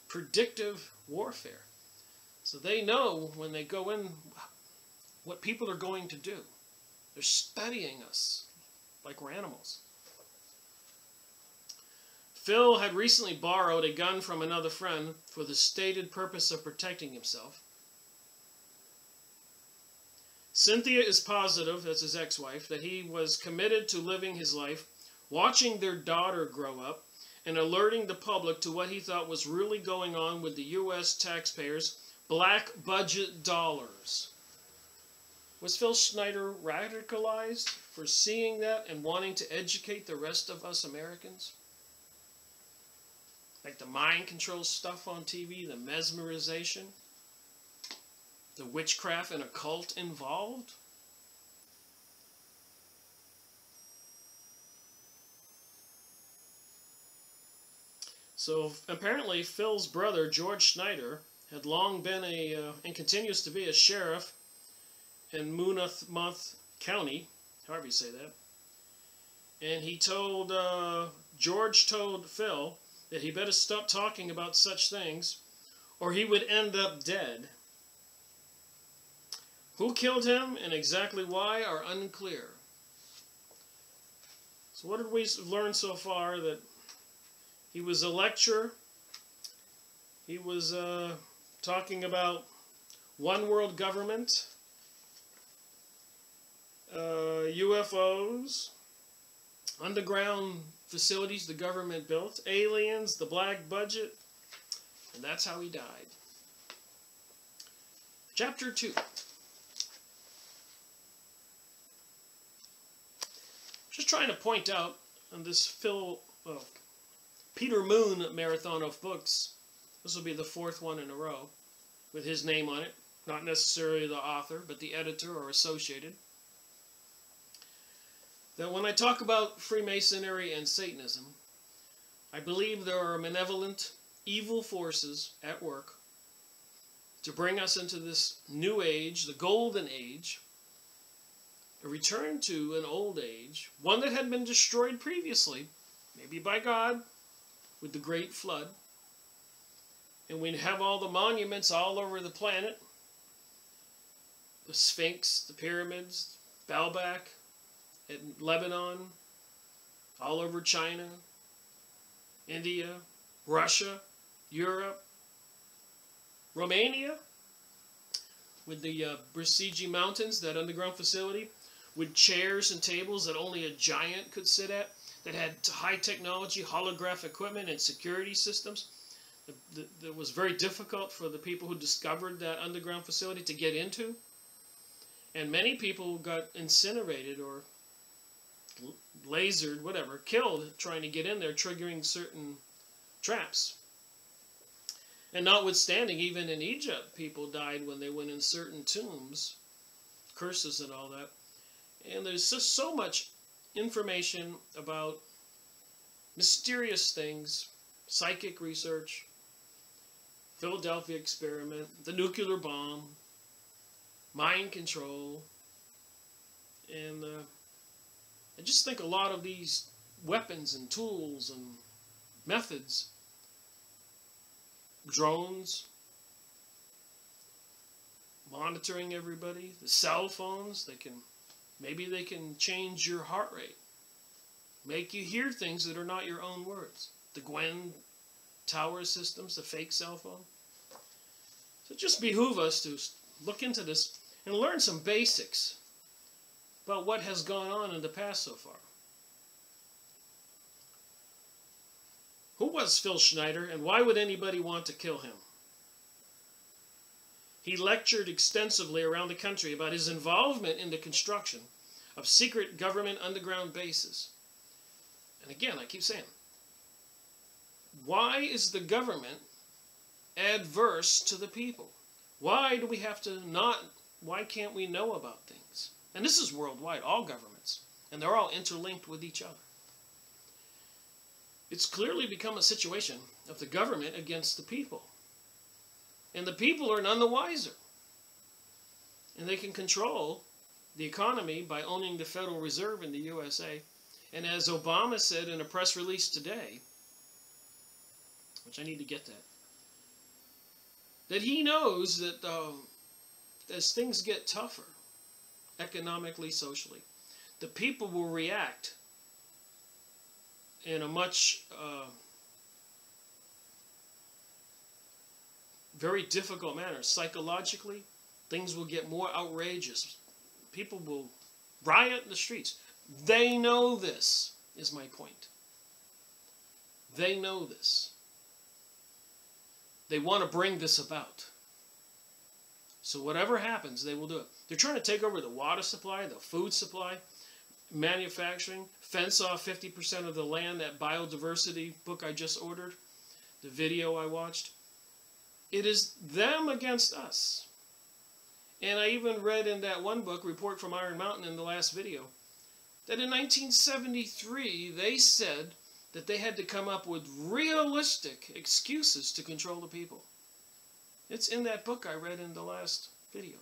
Predictive warfare. So they know when they go in what people are going to do. They're studying us like we're animals. Phil had recently borrowed a gun from another friend for the stated purpose of protecting himself. Cynthia is positive, that's his ex-wife, that he was committed to living his life, watching their daughter grow up, and alerting the public to what he thought was really going on with the U.S. taxpayers' black budget dollars. Was Phil Schneider radicalized for seeing that and wanting to educate the rest of us Americans? Like the mind control stuff on TV, the mesmerization, the witchcraft and occult involved? So apparently Phil's brother, George Schneider, had long been and continues to be a sheriff in Monmouth County, however you say that. And he told, George told Phil that he better stop talking about such things or he would end up dead. Who killed him and exactly why are unclear. So what did we learn so far? That he was a lecturer. He was talking about one world government, UFOs, underground facilities the government built, aliens, the black budget, and that's how he died. Chapter 2. Just trying to point out on this Peter Moon marathon of books, this will be the 4th one in a row, with his name on it, not necessarily the author, but the editor or associated, that when I talk about Freemasonry and Satanism, I believe there are malevolent, evil forces at work to bring us into this new age, the golden age, a return to an old age, one that had been destroyed previously, maybe by God, with the Great Flood. And we have all the monuments all over the planet. The Sphinx, the pyramids, Baalbek, in Lebanon, all over China, India, Russia, Europe, Romania, with the Brisigi Mountains, that underground facility, with chairs and tables that only a giant could sit at, that had high technology, holograph equipment, and security systems. That was very difficult for the people who discovered that underground facility to get into. And many people got incinerated or lasered, whatever, killed trying to get in there, triggering certain traps. And notwithstanding, even in Egypt, people died when they went in certain tombs, curses and all that. And there's just so much information about mysterious things, psychic research, Philadelphia experiment, the nuclear bomb, mind control, and I just think a lot of these weapons and tools and methods, drones, monitoring everybody, the cell phones, maybe they can change your heart rate, make you hear things that are not your own words. The Gwen tower systems, the fake cell phone. So it just behooves us to look into this and learn some basics about what has gone on in the past so far. Who was Phil Schneider, and why would anybody want to kill him? He lectured extensively around the country about his involvement in the construction of secret government underground bases. And again, I keep saying, why is the government adverse to the people? Why do we have to why can't we know about things? And this is worldwide, all governments. And they're all interlinked with each other. It's clearly become a situation of the government against the people. And the people are none the wiser. And they can control the economy by owning the Federal Reserve in the USA. And as Obama said in a press release today, which I need to get that he knows that as things get tougher, economically, socially, the people will react in a much very difficult manner. Psychologically, things will get more outrageous. People will riot in the streets. They know this, is my point. They know this. They want to bring this about. So whatever happens, they will do it. They're trying to take over the water supply, the food supply, manufacturing, fence off 50% of the land, that biodiversity book I just ordered, the video I watched. It is them against us. And I even read in that one book, Report from Iron Mountain, in the last video, that in 1973 they said that they had to come up with realistic excuses to control the people. It's in that book I read in the last video.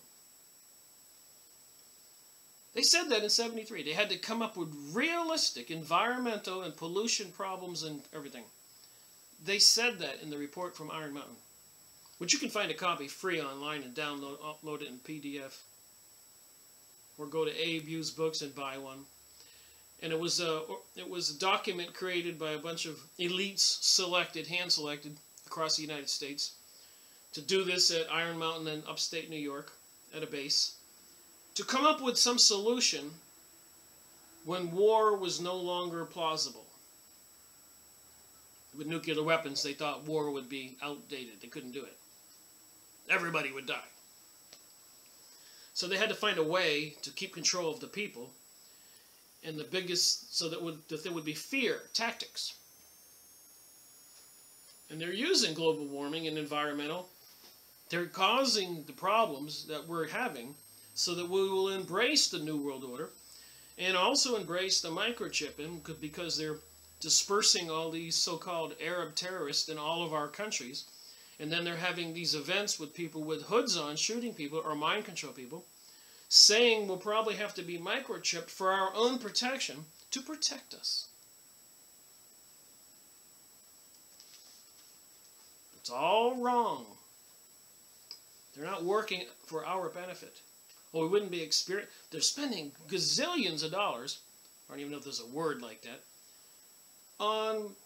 They said that in 73. They had to come up with realistic environmental and pollution problems and everything. They said that in the report from Iron Mountain, which you can find a copy free online and upload it in PDF. Or go to Abe Used Books and buy one. And it was a document created by a bunch of elites, selected, hand-selected, across the United States, to do this at Iron Mountain in upstate New York, at a base, to come up with some solution when war was no longer plausible. With nuclear weapons, they thought war would be outdated. They couldn't do it. Everybody would die. So they had to find a way to keep control of the people. And the biggest, so that there would be fear, tactics. And they're using global warming and environmental. They're causing the problems that we're having so that we will embrace the New World Order and also embrace the microchipping, because they're dispersing all these so-called Arab terrorists in all of our countries. And then they're having these events with people with hoods on, shooting people or mind control people, saying we'll probably have to be microchipped for our own protection to protect us. It's all wrong. They're not working for our benefit. Or we wouldn't be experiencing. They're spending gazillions of dollars, I don't even know if there's a word like that, on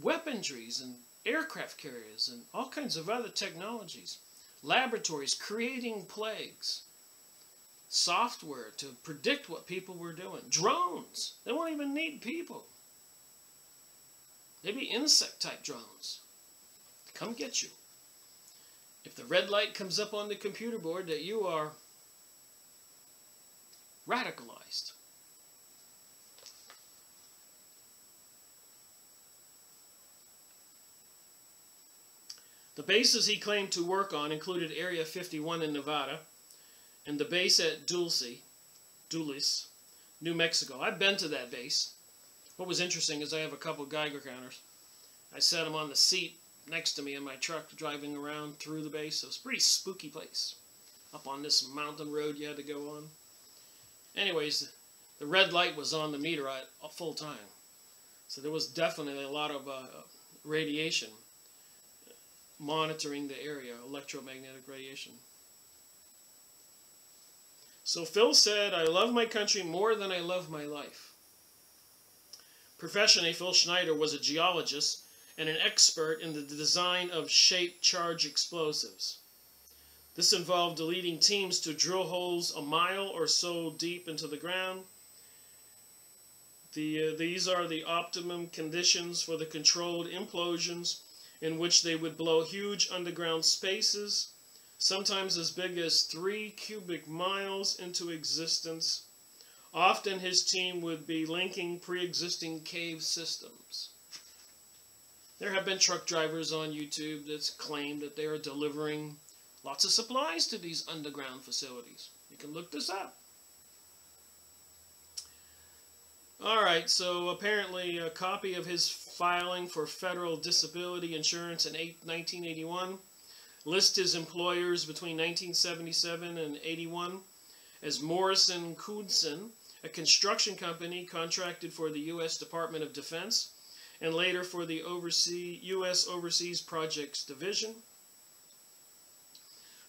weaponries and aircraft carriers and all kinds of other technologies. Laboratories creating plagues. Software to predict what people were doing. Drones. They won't even need people. Maybe insect-type drones. Come get you. If the red light comes up on the computer board that you are radicalized. The bases he claimed to work on included Area 51 in Nevada, and the base at Dulce, New Mexico. I've been to that base. What was interesting is I have a couple Geiger counters. I set them on the seat next to me in my truck driving around through the base. So it's a pretty spooky place. Up on this mountain road you had to go on. Anyways, the red light was on the meter at full time. So there was definitely a lot of radiation monitoring the area, electromagnetic radiation. So Phil said, I love my country more than I love my life. Professionally, Phil Schneider was a geologist and an expert in the design of shaped charge explosives. This involved leading teams to drill holes a mile or so deep into the ground. These are the optimum conditions for the controlled implosions in which they would blow huge underground spaces, sometimes as big as 3 cubic miles, into existence. Often his team would be linking pre-existing cave systems. There have been truck drivers on YouTube that's claimed that they are delivering lots of supplies to these underground facilities. You can look this up. Alright, so apparently a copy of his filing for federal disability insurance in 1981 lists his employers between 1977 and 81 as Morrison Knudsen, a construction company contracted for the U.S. Department of Defense and later for the U.S. Overseas Projects Division.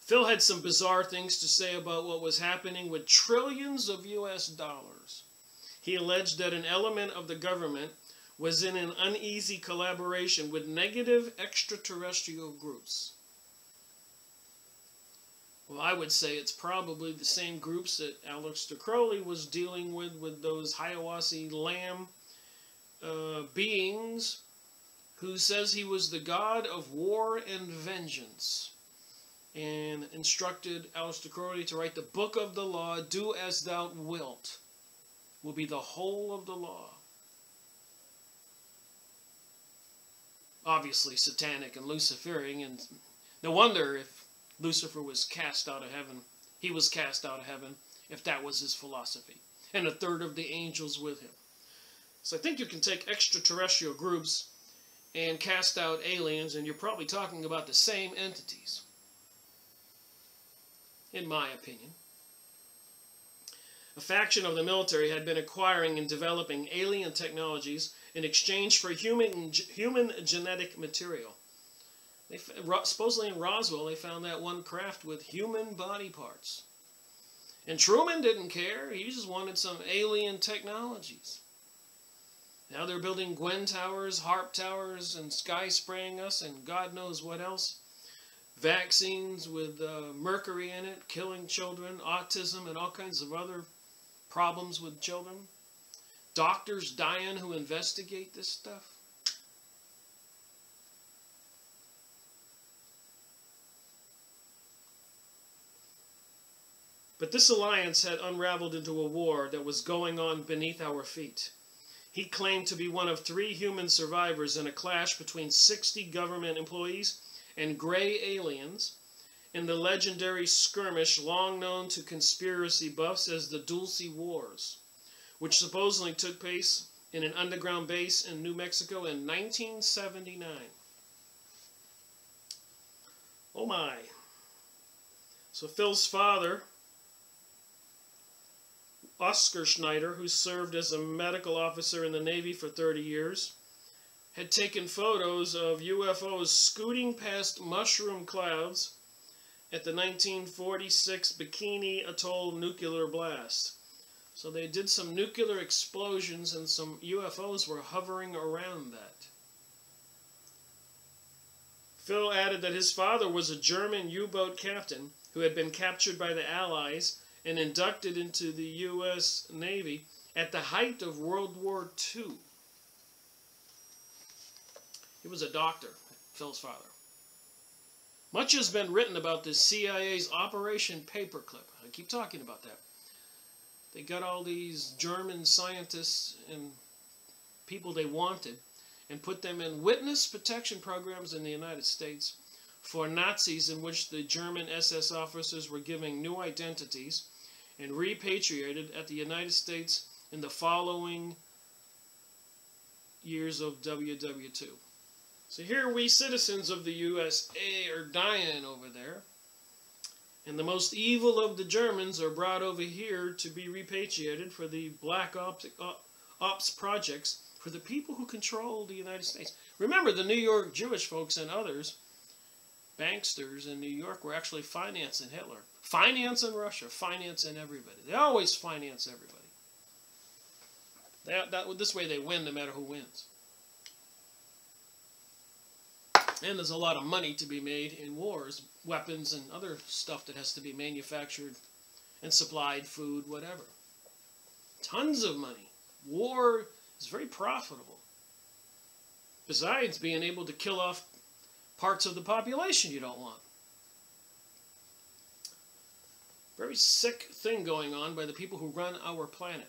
Phil had some bizarre things to say about what was happening with trillions of U.S. dollars. He alleged that an element of the government was in an uneasy collaboration with negative extraterrestrial groups. Well, I would say it's probably the same groups that Aleister Crowley was dealing with those Hiawassee Lamb beings, who says he was the god of war and vengeance, and instructed Aleister Crowley to write the book of the law, do as thou wilt, will be the whole of the law. Obviously satanic and Luciferian, and no wonder if Lucifer was cast out of heaven, he was cast out of heaven, if that was his philosophy, and a third of the angels with him. So I think you can take extraterrestrial groups and cast out aliens, and you're probably talking about the same entities, in my opinion. A faction of the military had been acquiring and developing alien technologies in exchange for human genetic material. Supposedly in Roswell, they found that one craft with human body parts. And Truman didn't care. He just wanted some alien technologies. Now they're building Gwen Towers, Harp Towers, and sky spraying us, and God knows what else. Vaccines with mercury in it, killing children, autism, and all kinds of other problems with children. Doctors dying who investigate this stuff. But this alliance had unraveled into a war that was going on beneath our feet. He claimed to be one of 3 human survivors in a clash between 60 government employees and gray aliens in the legendary skirmish long known to conspiracy buffs as the Dulce Wars, which supposedly took place in an underground base in New Mexico in 1979. Oh my. So Phil's father, Oscar Schneider, who served as a medical officer in the Navy for 30 years, had taken photos of UFOs scooting past mushroom clouds at the 1946 Bikini Atoll nuclear blast. So they did some nuclear explosions and some UFOs were hovering around that. Phil added that his father was a German U-boat captain who had been captured by the Allies and inducted into the U.S. Navy at the height of World War II. He was a doctor, Phil's father. Much has been written about the CIA's Operation Paperclip. I keep talking about that. They got all these German scientists and people they wanted and put them in witness protection programs in the United States for Nazis, in which the German SS officers were given new identities and repatriated at the United States in the following years of WW2. So here we citizens of the USA are dying over there, and the most evil of the Germans are brought over here to be repatriated for the black ops projects for the people who control the United States. Remember, the New York Jewish folks and others, banksters in New York, were actually financing Hitler. Financing Russia, financing everybody. They always finance everybody. This way they win no matter who wins. And there's a lot of money to be made in wars, weapons and other stuff that has to be manufactured and supplied, food, whatever. Tons of money. War is very profitable. Besides being able to kill off parts of the population you don't want. Very sick thing going on by the people who run our planet.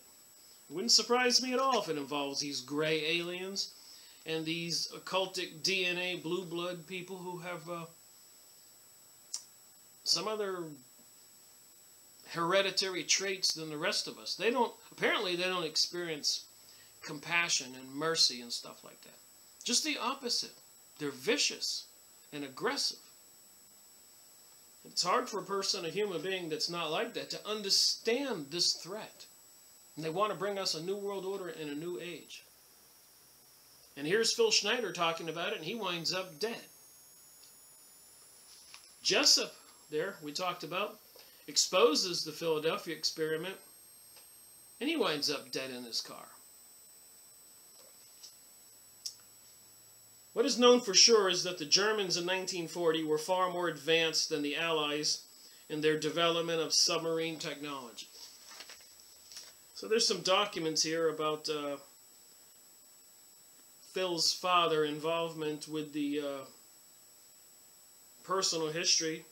It wouldn't surprise me at all if it involves these gray aliens and these occultic DNA blue blood people who have some other hereditary traits than the rest of us. Apparently they don't experience compassion and mercy and stuff like that. Just the opposite. They're vicious and aggressive. It's hard for a person, a human being that's not like that, to understand this threat. And they want to bring us a new world order and a new age. And here's Phil Schneider talking about it, and he winds up dead. Jessup, there, we talked about, exposes the Philadelphia experiment, and he winds up dead in his car. What is known for sure is that the Germans in 1940 were far more advanced than the Allies in their development of submarine technology. So there's some documents here about Phil's father involvement with the personal history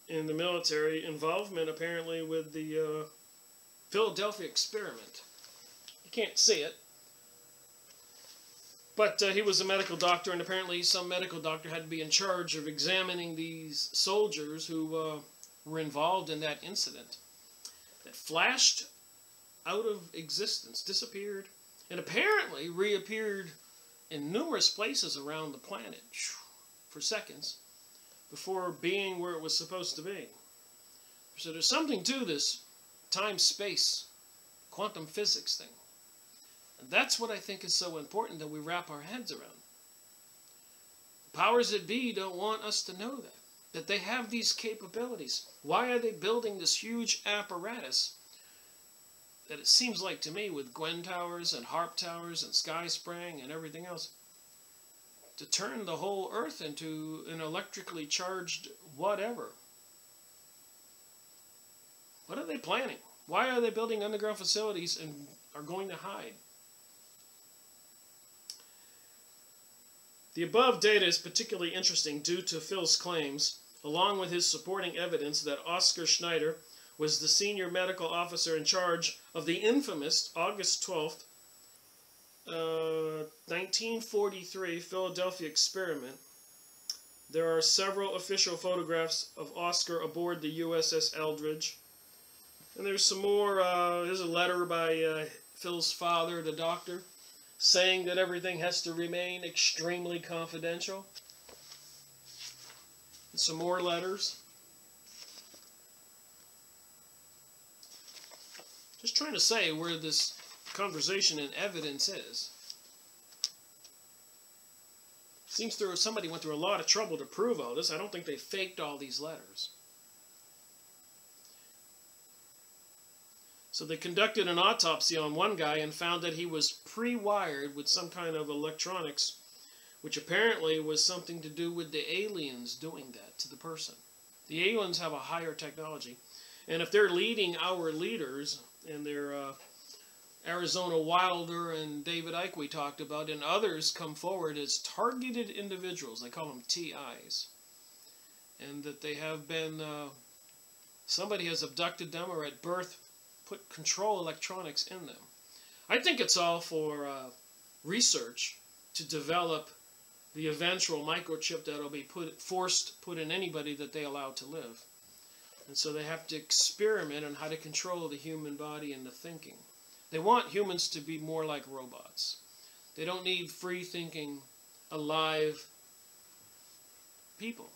in the military, involvement apparently with the Philadelphia experiment. You can't see it. But he was a medical doctor, and apparently some medical doctor had to be in charge of examining these soldiers who were involved in that incident that flashed out of existence, disappeared, and apparently reappeared in numerous places around the planet for seconds before being where it was supposed to be. So there's something to this time-space, quantum physics thing. And that's what I think is so important that we wrap our heads around. The powers that be don't want us to know that they have these capabilities. Why are they building this huge apparatus that it seems like to me with Gwen towers and Harp towers and Sky Sprang and everything else to turn the whole Earth into an electrically charged whatever? What are they planning? Why are they building underground facilities and are going to hide? The above data is particularly interesting due to Phil's claims, along with his supporting evidence that Oscar Schneider was the senior medical officer in charge of the infamous August 12th, 1943 Philadelphia experiment. There are several official photographs of Oscar aboard the USS Eldridge. And there's some more, there's a letter by Phil's father, the doctor, saying that everything has to remain extremely confidential. And some more letters. Just trying to say where this conversation and evidence is. Seems somebody went through a lot of trouble to prove all this. I don't think they faked all these letters. So they conducted an autopsy on one guy and found that he was pre-wired with some kind of electronics, which apparently was something to do with the aliens doing that to the person. The aliens have a higher technology. And if they're leading our leaders, and they're Arizona Wilder and David Icke we talked about, and others come forward as targeted individuals, they call them TIs, and that they have been, somebody has abducted them or at birth put control electronics in them. I think it's all for research to develop the eventual microchip that will be forced put in anybody that they allow to live. And so they have to experiment on how to control the human body and the thinking. They want humans to be more like robots. They don't need free-thinking, alive people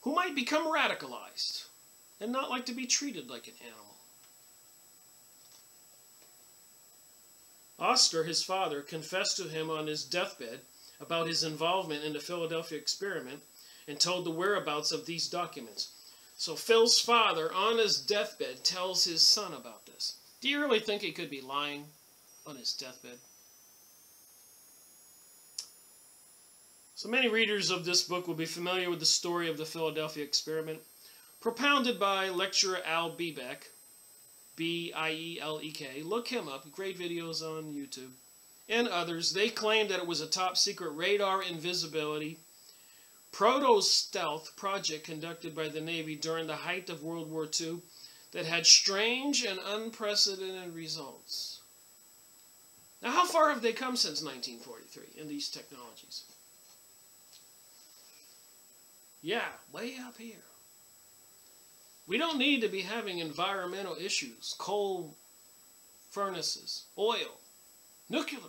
who might become radicalized and not like to be treated like an animal. Oscar, his father, confessed to him on his deathbed about his involvement in the Philadelphia experiment and told the whereabouts of these documents. So Phil's father, on his deathbed, tells his son about this. Do you really think he could be lying on his deathbed? So many readers of this book will be familiar with the story of the Philadelphia experiment, propounded by lecturer Al Bielek, B-I-E-L-E-K. Look him up, great videos on YouTube. And others. They claim that it was a top-secret radar invisibility, proto-stealth project conducted by the Navy during the height of World War II that had strange and unprecedented results. Now, how far have they come since 1943 in these technologies? Yeah, way up here. We don't need to be having environmental issues, coal furnaces, oil, nuclear.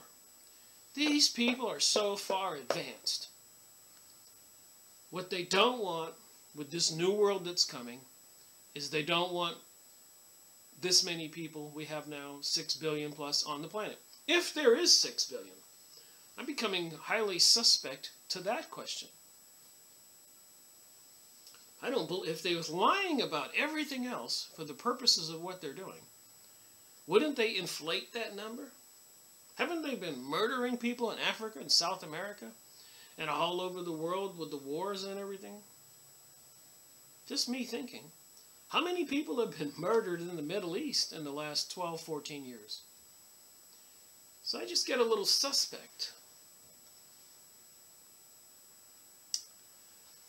These people are so far advanced. What they don't want with this new world that's coming is they don't want this many people we have now, 6 billion plus on the planet. If there is 6 billion, I'm becoming highly suspect to that question. I don't believe, if they was lying about everything else for the purposes of what they're doing, wouldn't they inflate that number? Haven't they been murdering people in Africa and South America? and all over the world with the wars and everything? Just me thinking. How many people have been murdered in the Middle East in the last 12, 14 years? So I just get a little suspect.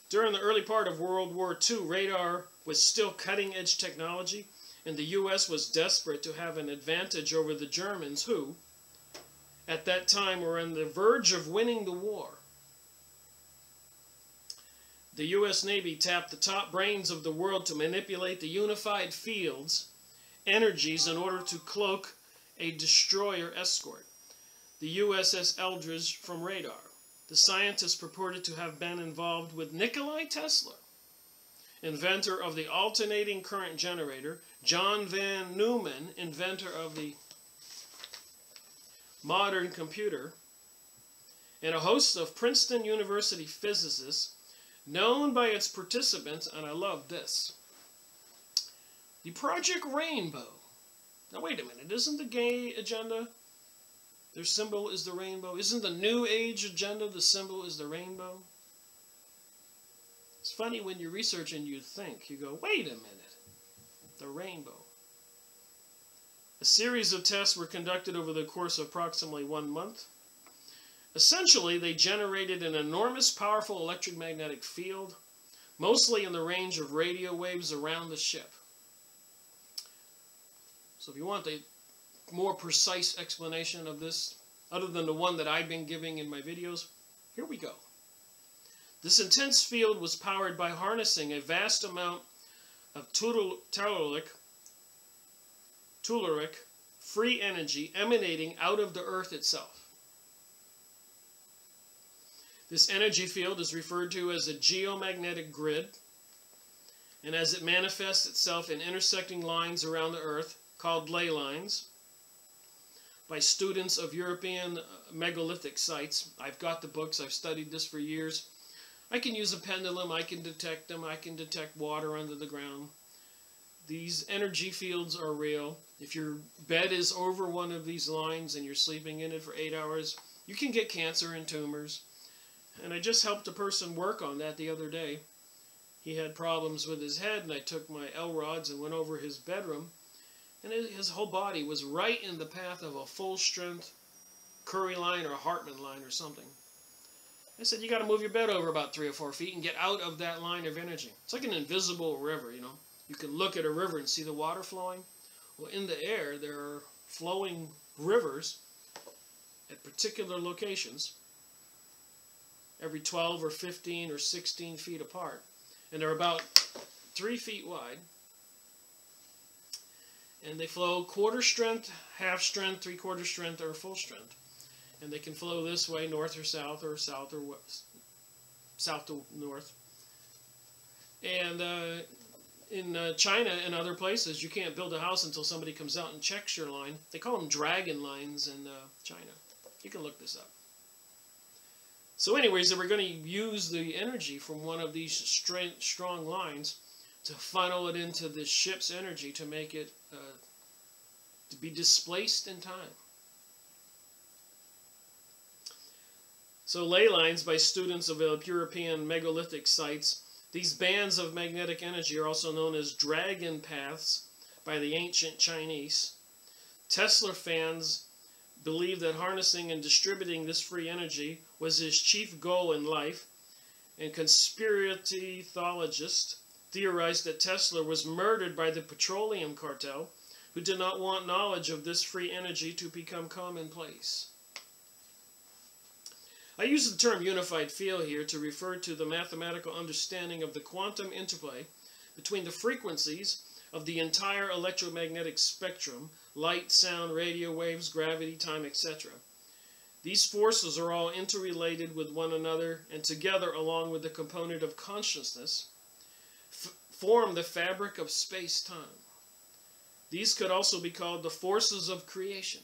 During the early part of World War II, radar was still cutting-edge technology, and the U.S. was desperate to have an advantage over the Germans who, at that time, were on the verge of winning the war. The U.S. Navy tapped the top brains of the world to manipulate the unified fields, energies, in order to cloak a destroyer escort, the USS Eldridge, from radar. The scientists purported to have been involved with Nikola Tesla, inventor of the alternating current generator, John von Neumann, inventor of the modern computer, and a host of Princeton University physicists known by its participants, and I love this, the Project Rainbow. Now wait a minute, isn't the gay agenda, their symbol is the rainbow? Isn't the New Age agenda, the symbol is the rainbow? It's funny when you research and you think, you go, wait a minute, the rainbow. A series of tests were conducted over the course of approximately 1 month. Essentially, they generated an enormous, powerful electromagnetic field, mostly in the range of radio waves around the ship. So if you want a more precise explanation of this, other than the one that I've been giving in my videos, here we go. This intense field was powered by harnessing a vast amount of telluric free energy emanating out of the Earth itself. This energy field is referred to as a geomagnetic grid, and as it manifests itself in intersecting lines around the Earth, called ley lines, by students of European megalithic sites. I've got the books, I've studied this for years. I can use a pendulum, I can detect them, I can detect water under the ground. These energy fields are real. If your bed is over one of these lines and you're sleeping in it for 8 hours, you can get cancer and tumors. And I just helped a person work on that the other day. He had problems with his head, and I took my L-rods and went over his bedroom, and his whole body was right in the path of a full-strength Curry line or Hartman line or something. I said, you got to move your bed over about 3 or 4 feet and get out of that line of energy. It's like an invisible river, you know. You can look at a river and see the water flowing. Well, in the air, there are flowing rivers at particular locations, every 12 or 15 or 16 feet apart. And they're about 3 feet wide. And they flow quarter strength, half strength, 3/4 strength, or full strength. And they can flow this way, north or south west, south to north. And in China and other places, you can't build a house until somebody comes out and checks your line. They call them dragon lines in China. You can look this up. So anyways, they were going to use the energy from one of these strong lines to funnel it into the ship's energy to make it to be displaced in time. So ley lines by students of European megalithic sites. These bands of magnetic energy are also known as dragon paths by the ancient Chinese. Tesla fans believed that harnessing and distributing this free energy was his chief goal in life, and conspiracy theologists theorized that Tesla was murdered by the petroleum cartel, who did not want knowledge of this free energy to become commonplace. I use the term unified field here to refer to the mathematical understanding of the quantum interplay between the frequencies of the entire electromagnetic spectrum, light, sound, radio waves, gravity, time, etc. These forces are all interrelated with one another, and together, along with the component of consciousness, form the fabric of space-time. These could also be called the forces of creation.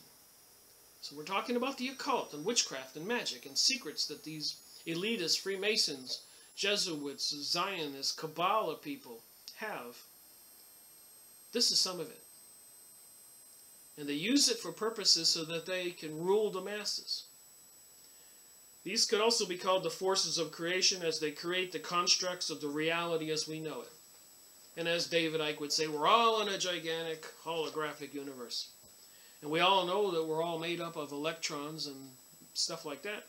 So we're talking about the occult and witchcraft and magic and secrets that these elitist Freemasons, Jesuits, Zionists, Kabbalah people have. This is some of it. And they use it for purposes so that they can rule the masses. These could also be called the forces of creation, as they create the constructs of the reality as we know it. And as David Icke would say, we're all in a gigantic holographic universe. And we all know that we're all made up of electrons and stuff like that.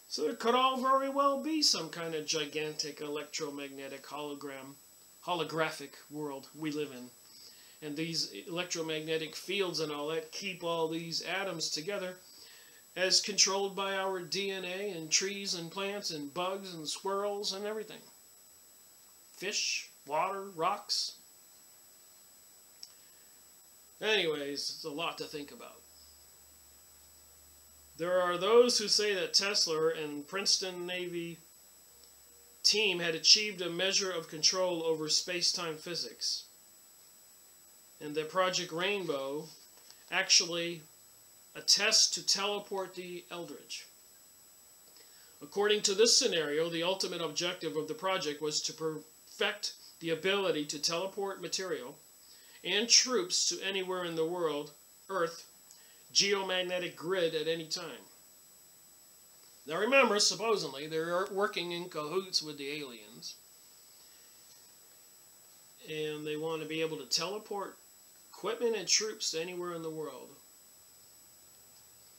So it could all very well be some kind of gigantic electromagnetic holographic world we live in. And these electromagnetic fields and all that keep all these atoms together, as controlled by our DNA and trees and plants and bugs and squirrels and everything. Fish, water, rocks. Anyways, it's a lot to think about. There are those who say that Tesla and Princeton Navy team had achieved a measure of control over space-time physics, and that Project Rainbow actually attests to teleport the Eldridge. According to this scenario, the ultimate objective of the project was to perfect the ability to teleport material and troops to anywhere in the world, Earth, geomagnetic grid at any time. Now remember, supposedly, they're working in cahoots with the aliens. And they want to be able to teleport equipment and troops to anywhere in the world.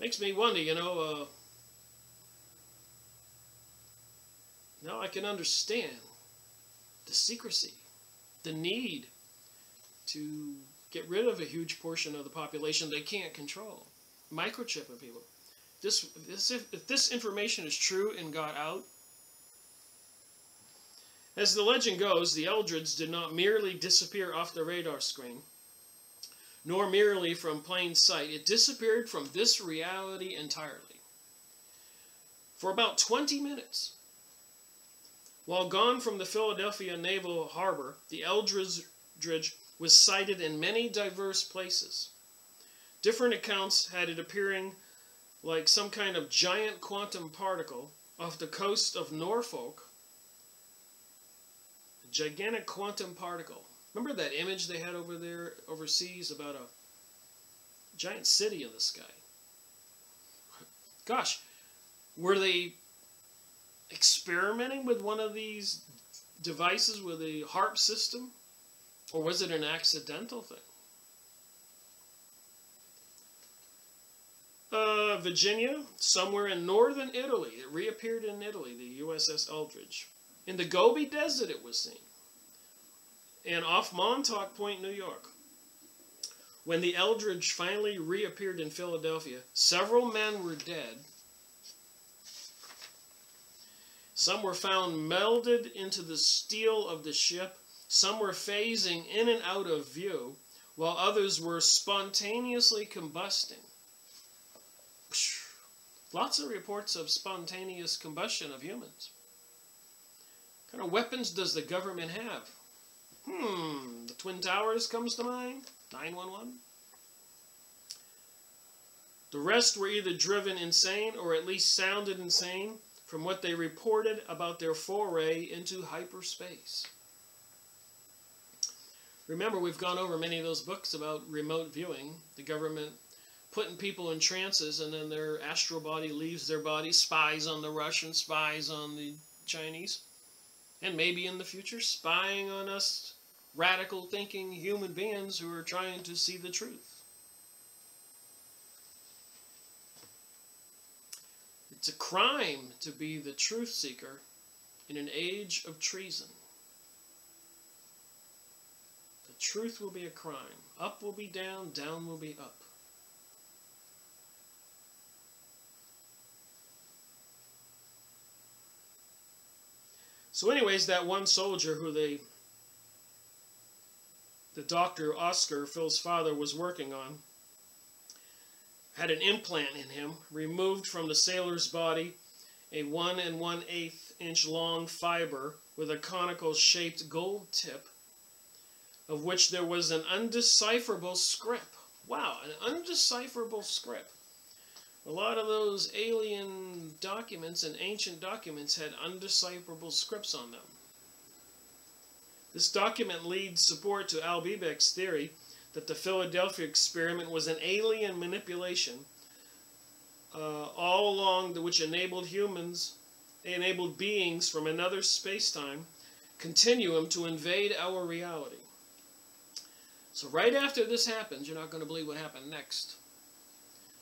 Makes me wonder, now I can understand the secrecy, the need to get rid of a huge portion of the population they can't control. Microchipping people. If this information is true and got out, as the legend goes, the Eldrids did not merely disappear off the radar screen, nor merely from plain sight. It disappeared from this reality entirely. For about 20 minutes. While gone from the Philadelphia Naval Harbor, the Eldridge was sighted in many diverse places. Different accounts had it appearing like some kind of giant quantum particle off the coast of Norfolk. A gigantic quantum particle. Remember that image they had over there overseas about a giant city in the sky? Gosh, were they experimenting with one of these devices with a HARP system? Or was it an accidental thing? Virginia, somewhere in northern Italy. It reappeared in Italy, the USS Eldridge. In the Gobi Desert it was seen. And off Montauk Point, New York. When the Eldridge finally reappeared in Philadelphia, several men were dead. Some were found melded into the steel of the ship. Some were phasing in and out of view, while others were spontaneously combusting. Lots of reports of spontaneous combustion of humans. What kind of weapons does the government have? The Twin Towers comes to mind. 911. The rest were either driven insane or at least sounded insane from what they reported about their foray into hyperspace. Remember, we've gone over many of those books about remote viewing, the government putting people in trances, and then their astral body leaves their body, spies on the Russians, spies on the Chinese, and maybe in the future spying on us radical thinking human beings who are trying to see the truth. It's a crime to be the truth seeker in an age of treason. The truth will be a crime. Up will be down, down will be up. So anyways, that one soldier who the doctor, Oscar, Phil's father, was working on, had an implant in him, removed from the sailor's body a 1 1/8 inch long fiber with a conical shaped gold tip, of which there was an undecipherable script. Wow, an undecipherable script. A lot of those alien documents and ancient documents had undecipherable scripts on them. This document leads support to Al Biebeck's theory that the Philadelphia experiment was an alien manipulation all along which enabled beings from another space-time continuum to invade our reality. So right after this happens, you're not going to believe what happened next.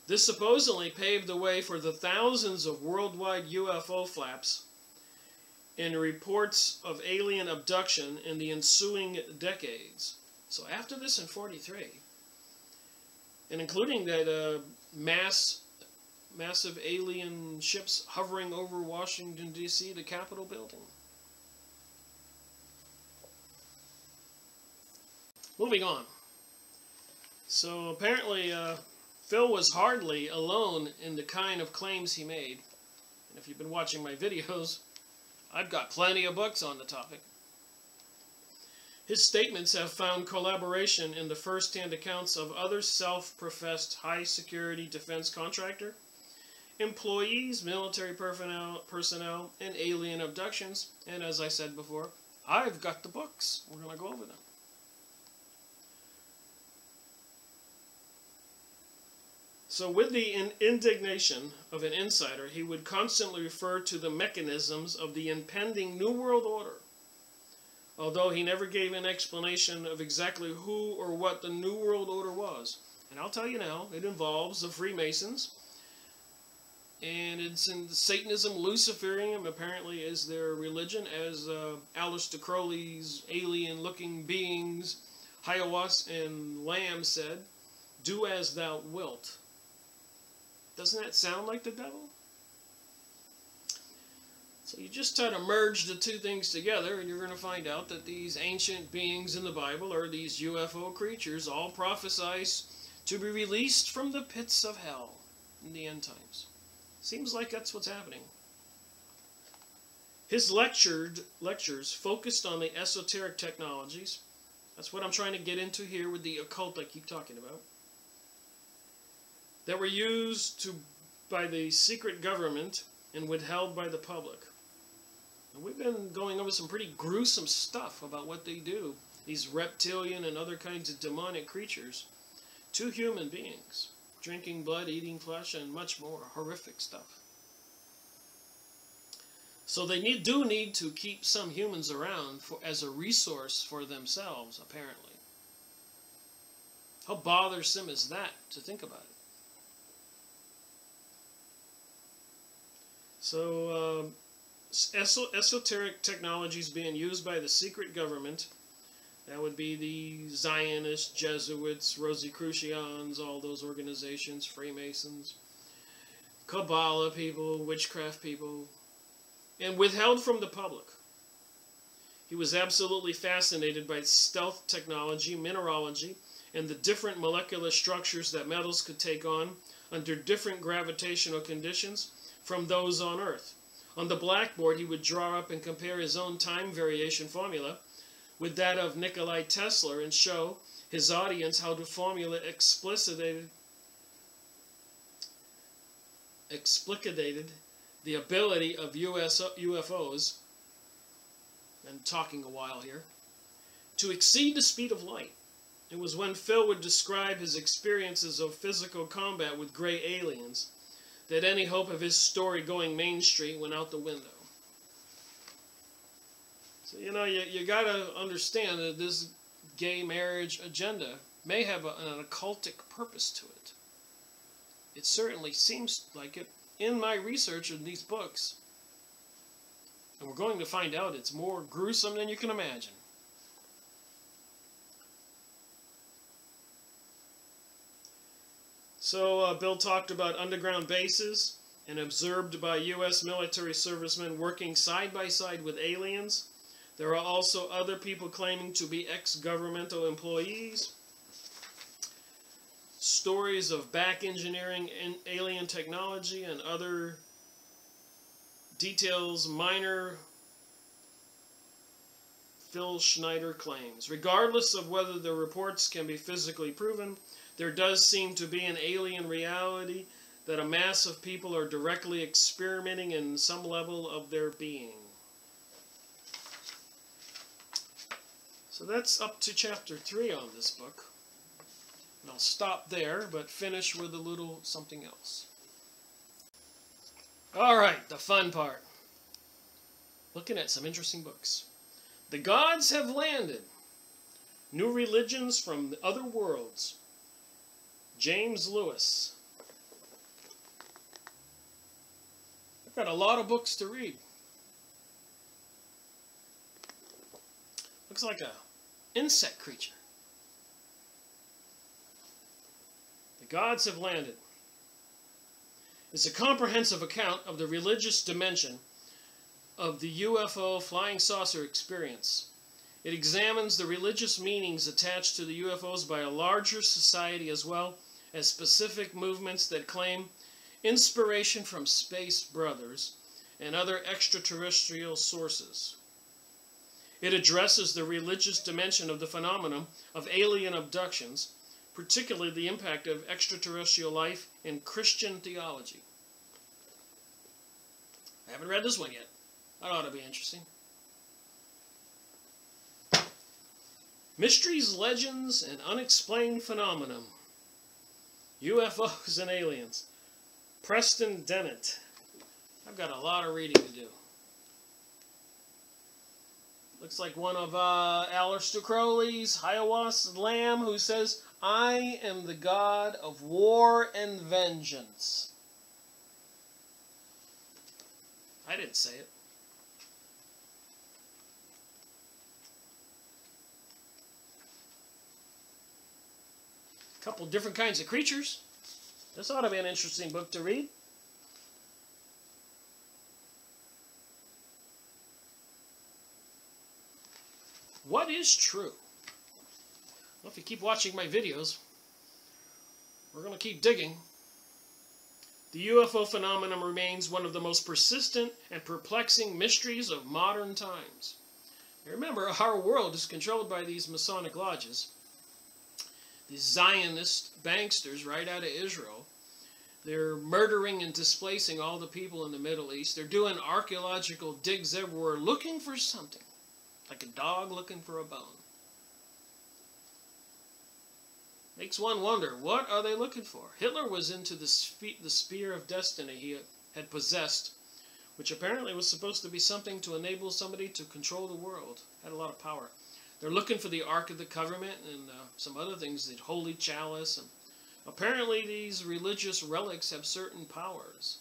This supposedly paved the way for the thousands of worldwide UFO flaps and reports of alien abduction in the ensuing decades. So after this in 43, and including that massive alien ships hovering over Washington, D.C., the Capitol building. Moving on. So apparently Phil was hardly alone in the kind of claims he made. And if you've been watching my videos, I've got plenty of books on the topic. His statements have found collaboration in the first-hand accounts of other self-professed high-security defense contractor, employees, military personnel, and alien abductions. And as I said before, I've got the books. We're going to go over them. So with the indignation of an insider, he would constantly refer to the mechanisms of the impending New World Order, although he never gave an explanation of exactly who or what the New World Order was. And I'll tell you now, it involves the Freemasons, and it's in Satanism. Luciferianism apparently is their religion, as Aleister Crowley's alien-looking beings, Hiawas and Lamb, said, "Do as thou wilt." Doesn't that sound like the devil? So you just try to merge the two things together, and you're going to find out that these ancient beings in the Bible are these UFO creatures, all prophesied to be released from the pits of hell in the end times. Seems like that's what's happening. His lectures focused on the esoteric technologies. That's what I'm trying to get into here with the occult I keep talking about, that were used by the secret government and withheld by the public. And we've been going over some pretty gruesome stuff about what they do, these reptilian and other kinds of demonic creatures, to human beings, drinking blood, eating flesh, and much more horrific stuff. So they do need to keep some humans around as a resource for themselves, apparently. How bothersome is that to think about it? So, esoteric technologies being used by the secret government, that would be the Zionists, Jesuits, Rosicrucians, all those organizations, Freemasons, Kabbalah people, witchcraft people, and withheld from the public. He was absolutely fascinated by stealth technology, mineralogy, and the different molecular structures that metals could take on under different gravitational conditions from those on Earth. On the blackboard, he would draw up and compare his own time variation formula with that of Nikola Tesla and show his audience how the formula explicated the ability of UFOs, and talking a while here, to exceed the speed of light. It was when Phil would describe his experiences of physical combat with gray aliens that any hope of his story going mainstream went out the window. So, you know, you got to understand that this gay marriage agenda may have an occultic purpose to it. It certainly seems like it in my research in these books. And we're going to find out it's more gruesome than you can imagine. So Bill talked about underground bases and observed by U.S. military servicemen working side by side with aliens. There are also other people claiming to be ex-governmental employees. Stories of back engineering and alien technology and other details minor Phil Schneider claims. Regardless of whether the reports can be physically proven, there does seem to be an alien reality that a mass of people are directly experimenting in some level of their being. So that's up to chapter 3 on this book. And I'll stop there, but finish with a little something else. All right, the fun part. Looking at some interesting books. The Gods Have Landed. New Religions from the Other Worlds. James Lewis. I've got a lot of books to read. Looks like a insect creature. The Gods Have Landed. It's a comprehensive account of the religious dimension of the UFO flying saucer experience. It examines the religious meanings attached to the UFOs by a larger society as well as specific movements that claim inspiration from space brothers and other extraterrestrial sources. It addresses the religious dimension of the phenomenon of alien abductions, particularly the impact of extraterrestrial life in Christian theology. I haven't read this one yet. That ought to be interesting. Mysteries, Legends, and Unexplained Phenomena. UFOs and Aliens. Preston Dennett. I've got a lot of reading to do. Looks like one of Aleister Crowley's Hiawass Lamb, who says, "I am the God of war and vengeance." I didn't say it. A couple different kinds of creatures. This ought to be an interesting book to read. What is true? Well, if you keep watching my videos, we're going to keep digging. The UFO phenomenon remains one of the most persistent and perplexing mysteries of modern times. Remember, our world is controlled by these Masonic lodges. These Zionist banksters right out of Israel. They're murdering and displacing all the people in the Middle East. They're doing archaeological digs everywhere looking for something. Like a dog looking for a bone. Makes one wonder, what are they looking for? Hitler was into the spear of destiny he had possessed, which apparently was supposed to be something to enable somebody to control the world. Had a lot of power. They're looking for the Ark of the Covenant and some other things, the Holy Chalice. And apparently these religious relics have certain powers.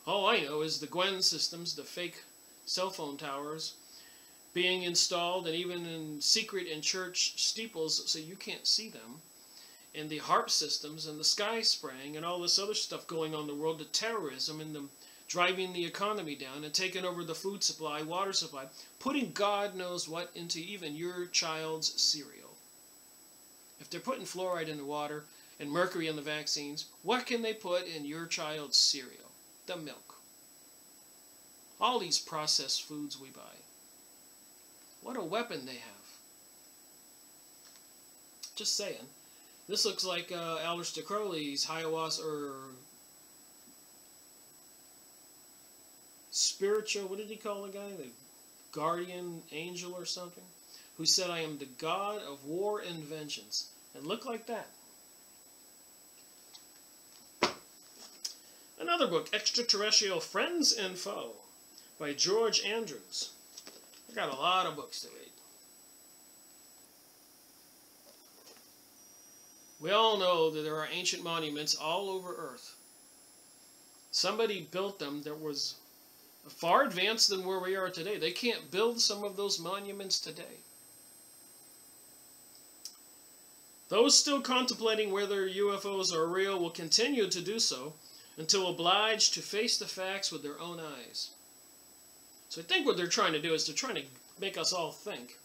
All I know is the Gwen systems, the fake cell phone towers, being installed and even in secret in church steeples so you can't see them, and the HARP systems and the sky spraying and all this other stuff going on in the world, the terrorism and the driving the economy down and taking over the food supply, water supply, putting God knows what into even your child's cereal. If they're putting fluoride in the water and mercury in the vaccines, what can they put in your child's cereal? The milk. All these processed foods we buy. What a weapon they have. Just saying. This looks like Aleister Crowley's Hiawass, or spiritual, what did he call the guy? The guardian angel or something? Who said, "I am the God of war and vengeance." And look like that. Another book, Extraterrestrial Friends and Foe, by George Andrews. I've got a lot of books to read. We all know that there are ancient monuments all over Earth. Somebody built them that was far advanced than where we are today. They can't build some of those monuments today. Those still contemplating whether UFOs are real will continue to do so until obliged to face the facts with their own eyes. So I think what they're trying to do is they're trying to make us all think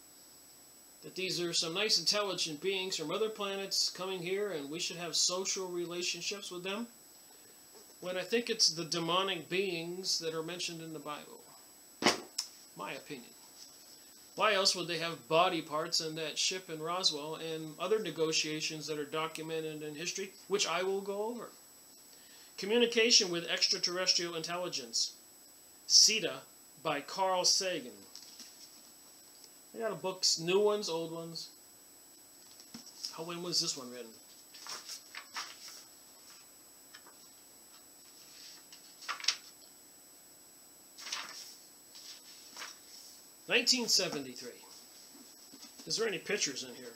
that these are some nice intelligent beings from other planets coming here and we should have social relationships with them, when I think it's the demonic beings that are mentioned in the Bible. My opinion. Why else would they have body parts in that ship in Roswell and other negotiations that are documented in history, which I will go over? Communication with Extraterrestrial Intelligence. SETA by Carl Sagan. I got books, new ones, old ones. When was this one written? 1973. Is there any pictures in here?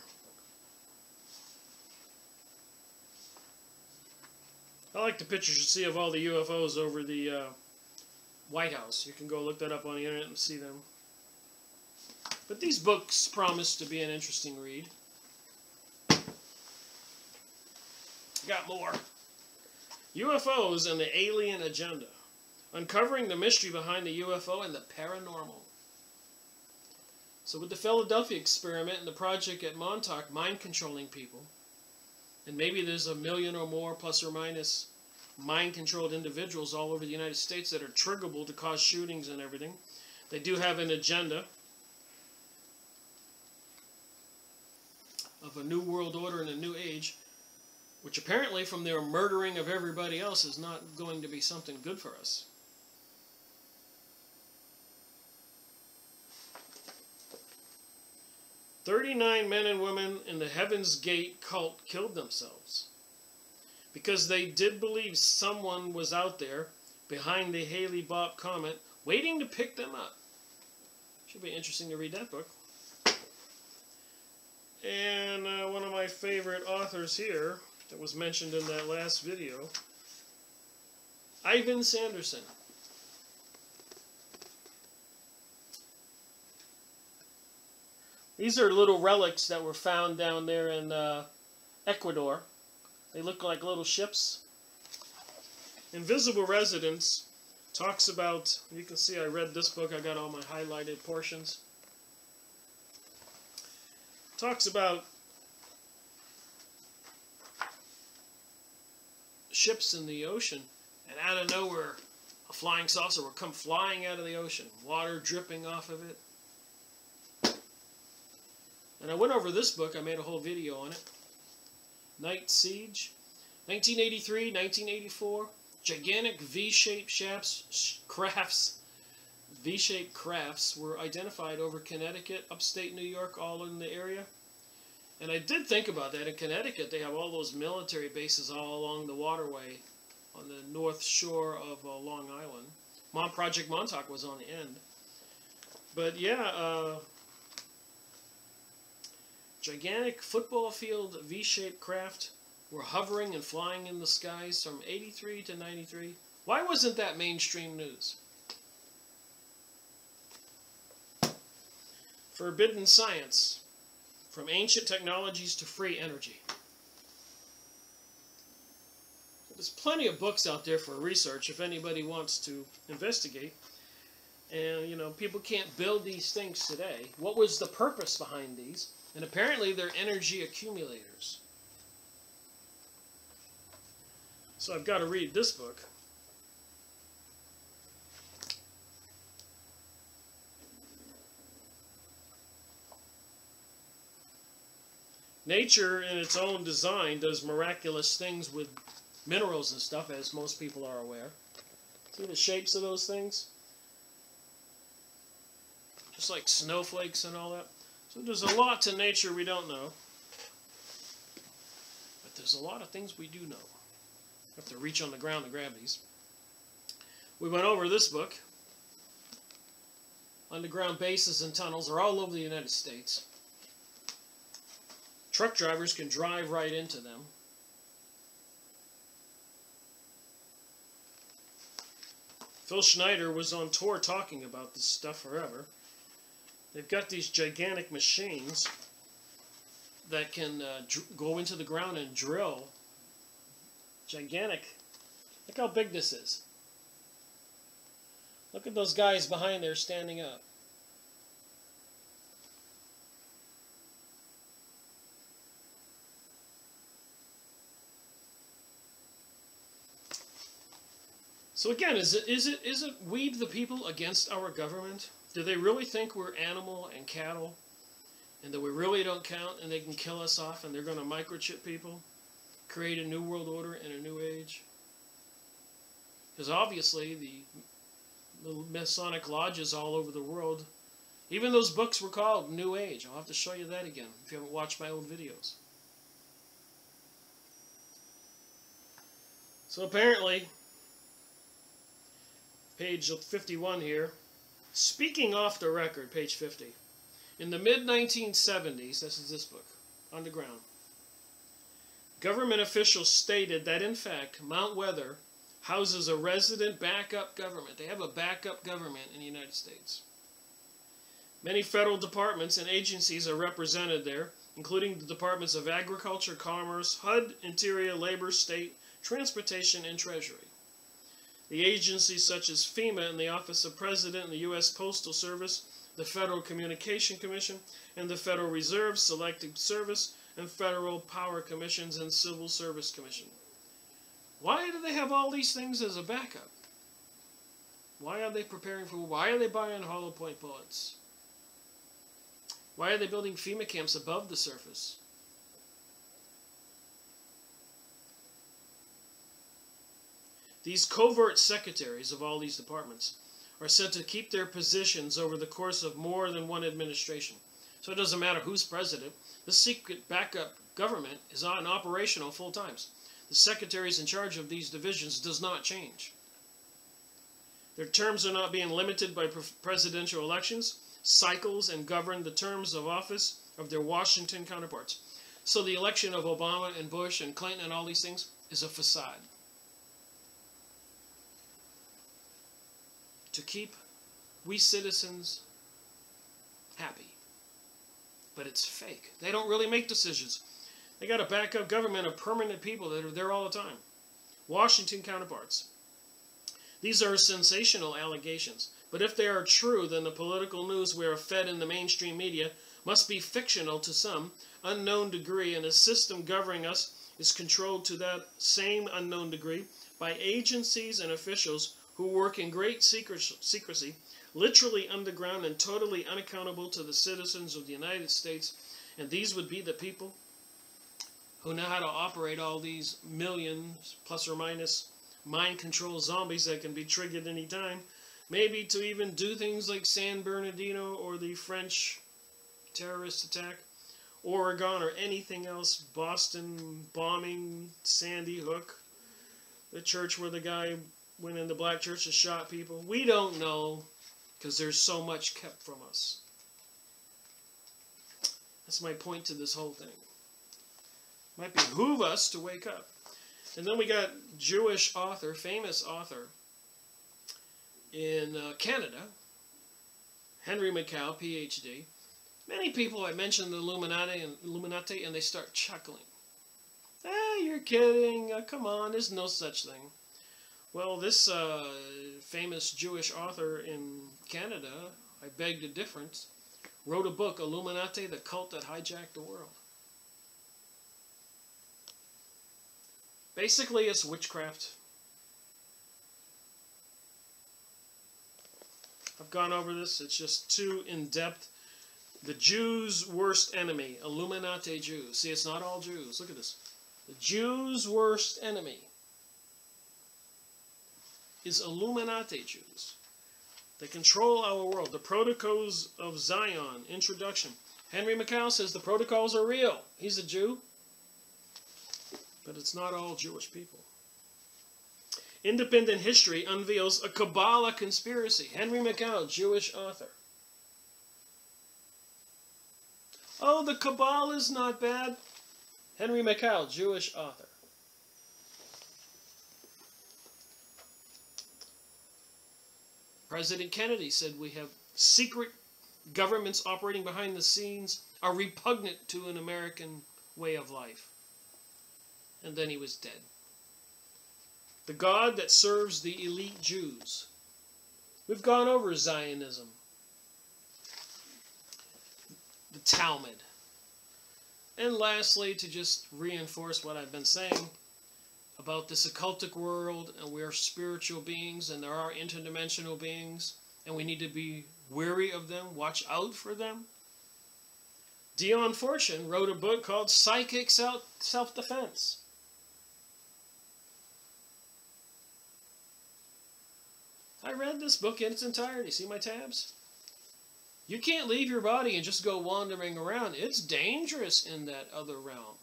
I like the pictures you see of all the UFOs over the White House. You can go look that up on the internet and see them. But these books promise to be an interesting read. Got more. UFOs and the Alien Agenda. Uncovering the mystery behind the UFO and the paranormal. So with the Philadelphia experiment and the project at Montauk mind-controlling people, and maybe there's 1 million or more, plus or minus, mind-controlled individuals all over the United States that are triggerable to cause shootings and everything. They do have an agenda of a new world order and a new age, which apparently from their murdering of everybody else is not going to be something good for us. "39 men and women in the Heaven's Gate cult killed themselves because they did believe someone was out there behind the Halley-Bopp comet waiting to pick them up." Should be interesting to read that book. And one of my favorite authors here that was mentioned in that last video, Ivan Sanderson. These are little relics that were found down there in Ecuador. They look like little ships. Invisible Residence talks about, you can see I read this book, I got all my highlighted portions. Talks about ships in the ocean, and out of nowhere a flying saucer will come flying out of the ocean, water dripping off of it. And I went over this book, I made a whole video on it. Night Siege, 1983, 1984, gigantic V-shaped V-shaped crafts were identified over Connecticut, upstate New York, all in the area. And I did think about that. In Connecticut, they have all those military bases all along the waterway on the north shore of Long Island. Project Montauk was on the end. But yeah, gigantic football field V-shaped craft were hovering and flying in the skies from 83 to 93. Why wasn't that mainstream news? Forbidden Science, from ancient technologies to free energy. There's plenty of books out there for research if anybody wants to investigate. And, you know, people can't build these things today. What was the purpose behind these? And apparently they're energy accumulators. So I've got to read this book. Nature, in its own design, does miraculous things with minerals and stuff, as most people are aware. See the shapes of those things? Just like snowflakes and all that. So there's a lot to nature we don't know. But there's a lot of things we do know. You have to reach on the ground to grab these. We went over this book. Underground bases and tunnels are all over the United States. Truck drivers can drive right into them. Phil Schneider was on tour talking about this stuff forever. They've got these gigantic machines that can go into the ground and drill. Gigantic. Look how big this is. Look at those guys behind there standing up. So again, is it we the people against our government? Do they really think we're animal and cattle, and that we really don't count, and they can kill us off, and they're going to microchip people, create a new world order and a new age? Because obviously the Masonic lodges all over the world, even those books were called New Age. I'll have to show you that again if you haven't watched my old videos. So apparently, page 51 here, Speaking off the record, page 50. In the mid-1970s, this is this book, On the Ground, government officials stated that, in fact, Mount Weather houses a resident backup government. They have a backup government in the United States. Many federal departments and agencies are represented there, including the Departments of Agriculture, Commerce, HUD, Interior, Labor, State, Transportation, and Treasury. The agencies such as FEMA and the Office of President and the U.S. Postal Service, the Federal Communication Commission, and the Federal Reserve, Selective Service, and Federal Power Commissions and Civil Service Commission. Why do they have all these things as a backup? Why are they preparing for war? Why are they buying hollow point bullets? Why are they building FEMA camps above the surface? These covert secretaries of all these departments are said to keep their positions over the course of more than one administration. So it doesn't matter who's president. The secret backup government is on operational full times. The secretaries in charge of these divisions does not change. Their terms are not being limited by presidential elections, cycles, and govern the terms of office of their Washington counterparts. So the election of Obama and Bush and Clinton and all these things is a facade to keep we citizens happy. But it's fake. They don't really make decisions. They got a backup government of permanent people that are there all the time. Washington counterparts. These are sensational allegations. But if they are true, then the political news we are fed in the mainstream media must be fictional to some unknown degree, and the system governing us is controlled to that same unknown degree by agencies and officials who work in great secrecy, literally underground and totally unaccountable to the citizens of the United States. And these would be the people who know how to operate all these millions, plus or minus, mind control zombies that can be triggered anytime. Maybe to even do things like San Bernardino or the French terrorist attack, Oregon, or anything else, Boston bombing, Sandy Hook, the church where the guy went in the black church and shot people. We don't know, because there's so much kept from us. That's my point to this whole thing. Might behoove us to wake up. And then we got Jewish author, famous author in Canada, Henry Mackay, PhD. Many people, I mentioned the Illuminati, and they start chuckling. You're kidding. Come on, there's no such thing. Well, this famous Jewish author in Canada, I beg to differ, wrote a book, Illuminati, the Cult That Hijacked the World. Basically, it's witchcraft. I've gone over this. It's just too in-depth. The Jews' worst enemy, Illuminati Jews. See, it's not all Jews. Look at this. The Jews' worst enemy is Illuminati Jews. They control our world. The Protocols of Zion, introduction. Henry Mackay says the protocols are real. He's a Jew. But it's not all Jewish people. Independent History unveils a Kabbalah conspiracy. Henry Mackay, Jewish author. Oh, the Kabbalah is not bad. Henry Mackay, Jewish author. President Kennedy said we have secret governments operating behind the scenes are repugnant to an American way of life. And then he was dead. The God that serves the elite Jews. We've gone over Zionism. The Talmud. And lastly, to just reinforce what I've been saying about this occultic world, and we are spiritual beings, and there are interdimensional beings, and we need to be wary of them, watch out for them. Dion Fortune wrote a book called Psychic Self-Defense. I read this book in its entirety. See my tabs? You can't leave your body and just go wandering around. It's dangerous in that other realm.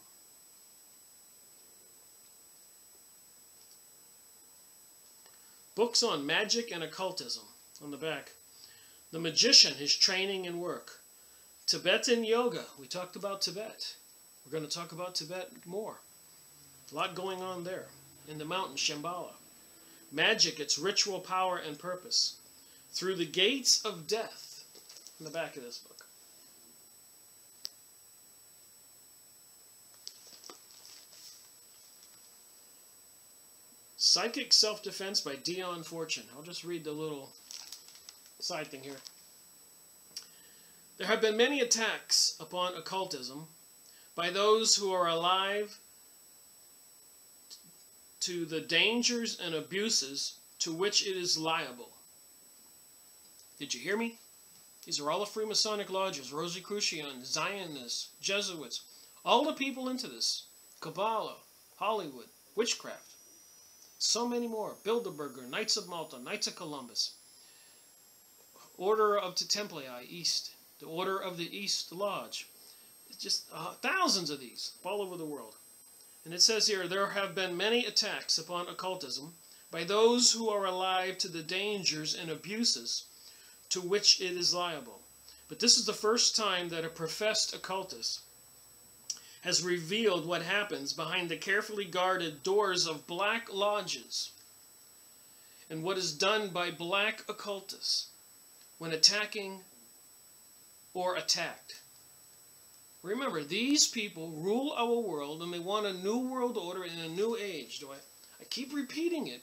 Books on magic and occultism on the back. The magician, his training and work. Tibetan yoga. We talked about Tibet. We're going to talk about Tibet more. A lot going on there. In the mountain, Shambhala. Magic, its ritual power and purpose. Through the gates of death. In the back of this book. Psychic Self-Defense by Dion Fortune. I'll just read the little side thing here. There have been many attacks upon occultism by those who are alive to the dangers and abuses to which it is liable. Did you hear me? These are all the Freemasonic lodges, Rosicrucians, Zionists, Jesuits, all the people into this. Kabbalah, Hollywood, witchcraft. So many more. Bilderberger, Knights of Malta, Knights of Columbus, Order of the Templii East, the Order of the East Lodge. It's just thousands of these all over the world. And it says here, there have been many attacks upon occultism by those who are alive to the dangers and abuses to which it is liable. But this is the first time that a professed occultist has revealed what happens behind the carefully guarded doors of black lodges and what is done by black occultists when attacking or attacked. Remember, these people rule our world and they want a new world order in a new age. I keep repeating it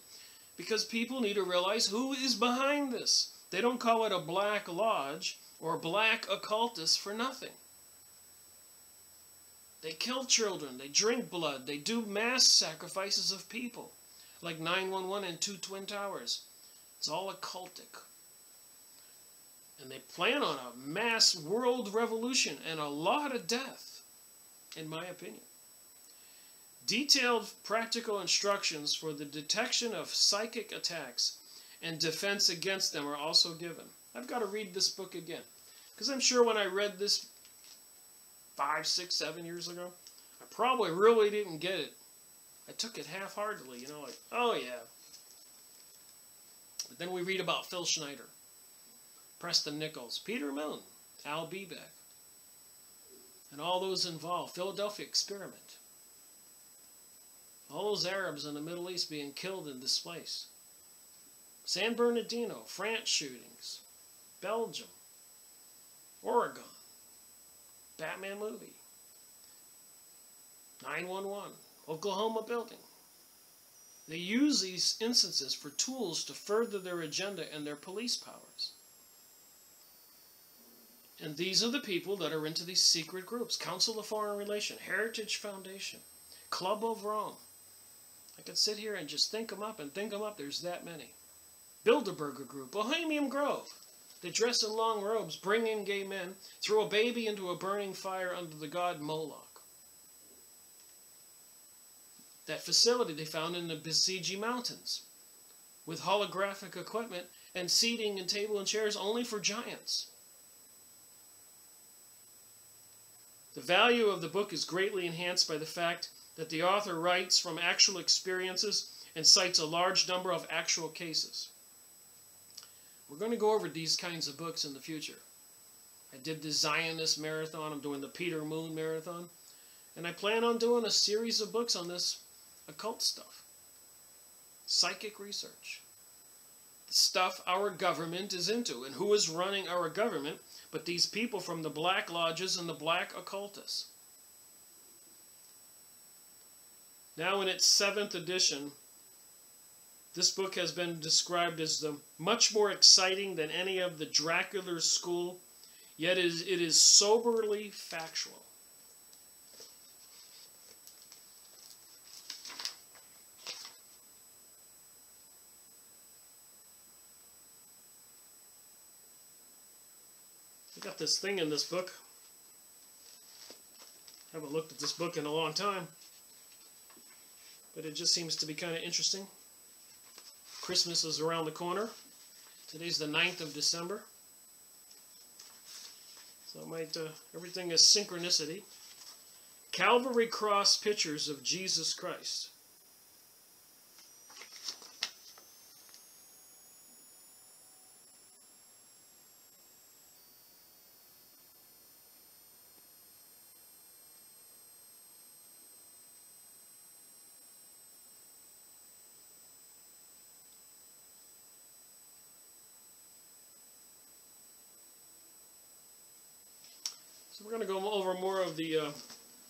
because people need to realize who is behind this. They don't call it a black lodge or black occultist for nothing. They kill children, they drink blood, they do mass sacrifices of people, like 911 and 2 Twin Towers. It's all occultic. And they plan on a mass world revolution and a lot of death, in my opinion. Detailed practical instructions for the detection of psychic attacks and defense against them are also given. I've got to read this book again, because I'm sure when I read this 5, 6, 7 years ago, I probably really didn't get it. I took it half-heartedly, like, oh yeah. But then we read about Phil Schneider, Preston Nichols, Peter Milne, Al Biebeck, and all those involved. Philadelphia Experiment. All those Arabs in the Middle East being killed and displaced. San Bernardino, France shootings, Belgium, Oregon. Batman movie, 911, Oklahoma building. They use these instances for tools to further their agenda and their police powers. And these are the people that are into these secret groups. Council of Foreign Relations, Heritage Foundation, Club of Rome. I could sit here and just think them up and think them up. There's that many. Bilderberger Group, Bohemian Grove. They dress in long robes, bring in gay men, throw a baby into a burning fire under the god Moloch. That facility they found in the Basiji Mountains, with holographic equipment and seating and table and chairs only for giants. The value of the book is greatly enhanced by the fact that the author writes from actual experiences and cites a large number of actual cases. We're going to go over these kinds of books in the future. I did the Zionist marathon. I'm doing the Peter Moon marathon. And I plan on doing a series of books on this occult stuff. Psychic research. The stuff our government is into. And who is running our government but these people from the black lodges and the black occultists. Now in its 7th edition, this book has been described as much more exciting than any of the Dracula school, yet it is soberly factual. I got this thing in this book. I haven't looked at this book in a long time, but it just seems to be kind of interesting. Christmas is around the corner. Today's the 9th of December. So it might, everything is synchronicity. Calvary Cross pictures of Jesus Christ. So we're going to go over more of the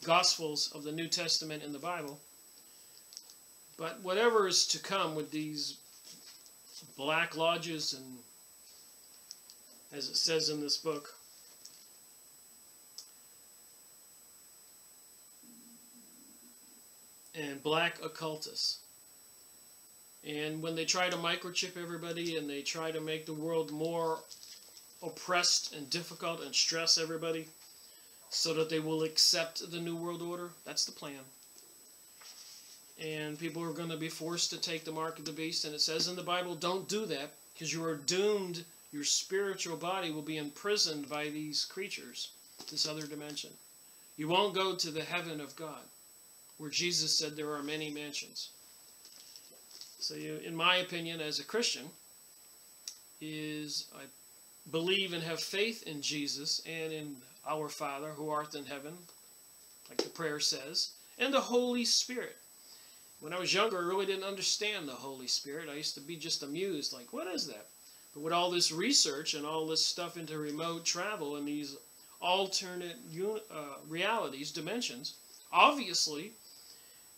Gospels of the New Testament in the Bible. But whatever is to come with these black lodges, and as it says in this book, and black occultists. And when they try to microchip everybody and they try to make the world more oppressed and difficult and stress everybody so that they will accept the New World Order, that's the plan. And people are going to be forced to take the mark of the beast. And it says in the Bible, don't do that, because you are doomed. Your spiritual body will be imprisoned by these creatures, this other dimension. You won't go to the heaven of God, where Jesus said there are many mansions. So in my opinion, as a Christian, I believe and have faith in Jesus and in our Father who art in heaven, like the prayer says, and the Holy Spirit. When I was younger, I really didn't understand the Holy Spirit. I used to be just amused, like, what is that? But with all this research and all this stuff into remote travel and these alternate realities, dimensions, obviously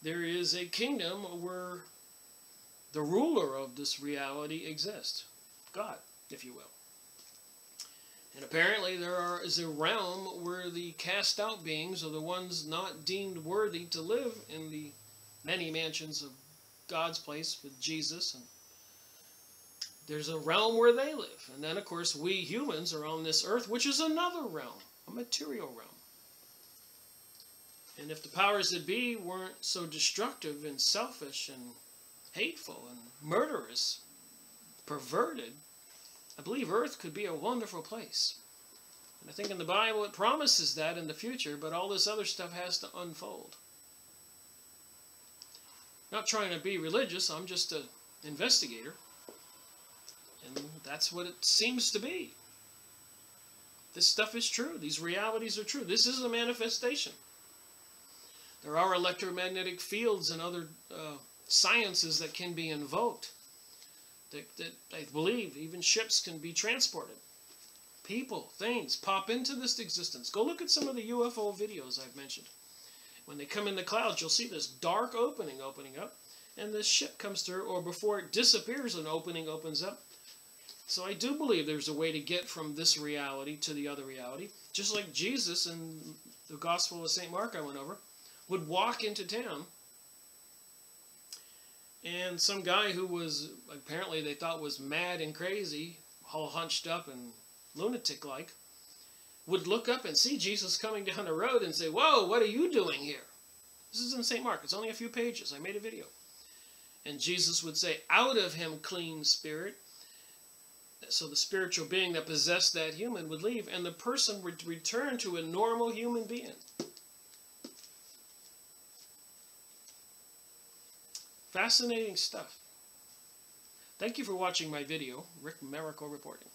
there is a kingdom where the ruler of this reality exists. God, if you will. And apparently there is a realm where the cast out beings are the ones not deemed worthy to live in the many mansions of God's place with Jesus. And there's a realm where they live. And then, of course, we humans are on this earth, which is another realm, a material realm. And if the powers that be weren't so destructive and selfish and hateful and murderous, perverted, I believe Earth could be a wonderful place. And I think in the Bible it promises that in the future, but all this other stuff has to unfold. Not trying to be religious, I'm just an investigator. And that's what it seems to be. This stuff is true. These realities are true. This is a manifestation. There are electromagnetic fields and other sciences that can be invoked. That I believe even ships can be transported. People, things pop into this existence. Go look at some of the UFO videos I've mentioned. When they come in the clouds, you'll see this dark opening up, and this ship comes through, or before it disappears, an opening opens up. So I do believe there's a way to get from this reality to the other reality. Just like Jesus in the Gospel of St. Mark I went over, would walk into town, and some guy who was, apparently they thought was mad and crazy, all hunched up and lunatic-like, would look up and see Jesus coming down the road and say, "Whoa, what are you doing here?" This is in St. Mark. It's only a few pages. I made a video. And Jesus would say, "Out of him, clean spirit." So the spiritual being that possessed that human would leave, and the person would return to a normal human being. Fascinating stuff. Thank you for watching my video. Rick Miracle reporting.